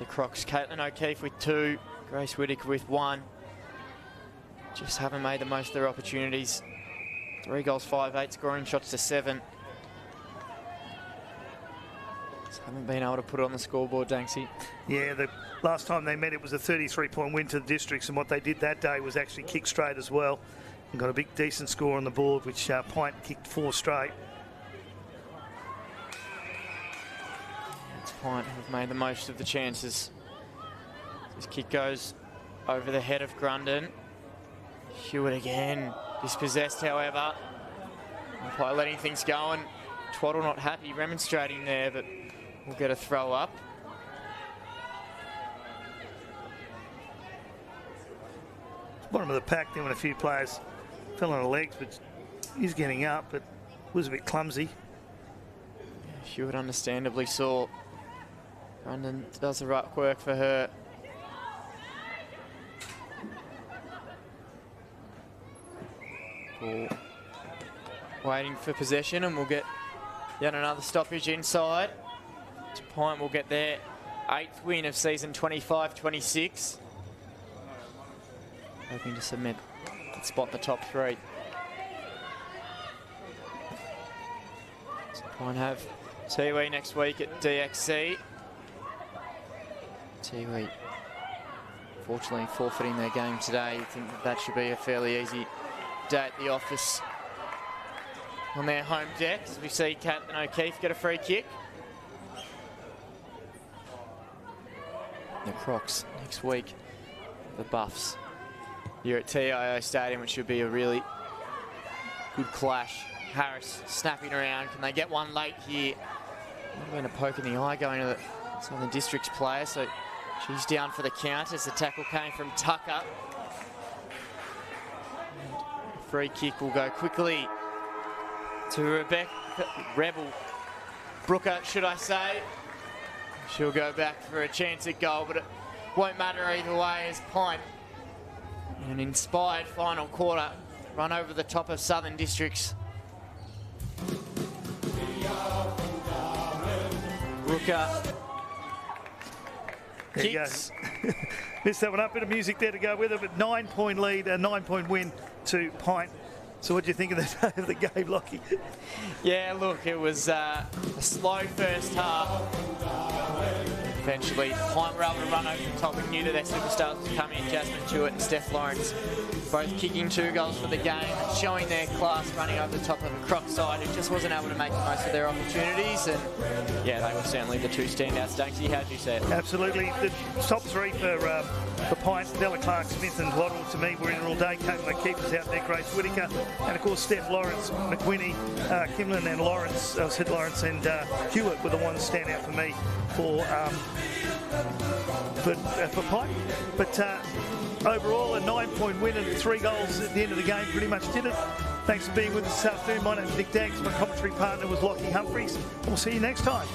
the Crocs Caitlin O'Keefe with 2, Grace Whittaker with 1. Just haven't made the most of their opportunities. 3 goals, 5-8, scoring shots to 7. Just haven't been able to put it on the scoreboard, Danksy. Yeah, the last time they met it was a 33-point win to the Districts, and what they did that day was actually kick straight as well. And got a big decent score on the board, which Pint kicked 4 straight. It's Pint who've made the most of the chances. This kick goes over the head of Grundon. Hewitt again, dispossessed however. Umpire letting things go, and Twaddle not happy, remonstrating there, but we'll get a throw up. Bottom of the pack there when a few players fell on the legs, but he's getting up, but was a bit clumsy. Hewitt understandably sore. Grundon does the right work for her. Ball waiting for possession, and we'll get yet another stoppage inside. Pint will get their 8th win of season 25-26. Hoping to submit and spot the top 3. So Pint have Tiwi next week at DXC. Tiwi fortunately forfeiting their game today. You think that should be a fairly easy day at the office on their home deck, as we see Caitlin O'Keefe get a free kick. The Crocs next week, the Buffs here at TIO Stadium, which should be a really good clash. Harris snapping around. Can they get one late here? Might have been a poke in the eye going to the Southern District's player, so she's down for the count as the tackle came from Tucker. And free kick will go quickly to Brooker, should I say. She'll go back for a chance at goal, but it won't matter either way as Pint, an inspired final quarter, run over the top of Southern Districts. Brooker there you go. Missed that one up. Bit of music there to go with it, but 9-point lead, a 9-point win to Pint. So what do you think of the game, Lockie? Yeah, look, it was a slow first half. Eventually, Pint were able to run over the top and knew that their superstars would come in. Jasmine Jewett and Steph Lawrence both kicking 2 goals for the game, showing their class, running over the top of a Croc side who just wasn't able to make the most of their opportunities. And yeah, they were certainly the 2 standouts. Danksy, how do you see it? Absolutely. The top 3 for Pint, Della Clark, Smith and Waddle, to me, were in all day. Caitlin O'Keefe was out there, Grace Whittaker, and of course Steph Lawrence, McWhinney, Kimlin and Lawrence, Sid Lawrence and Hewitt were the ones stand out for me for Pint. But overall, a 9-point win and 3 goals at the end of the game pretty much did it. Thanks for being with us this afternoon. My name's Nick Danks. My commentary partner was Lockie Humphries. We'll see you next time.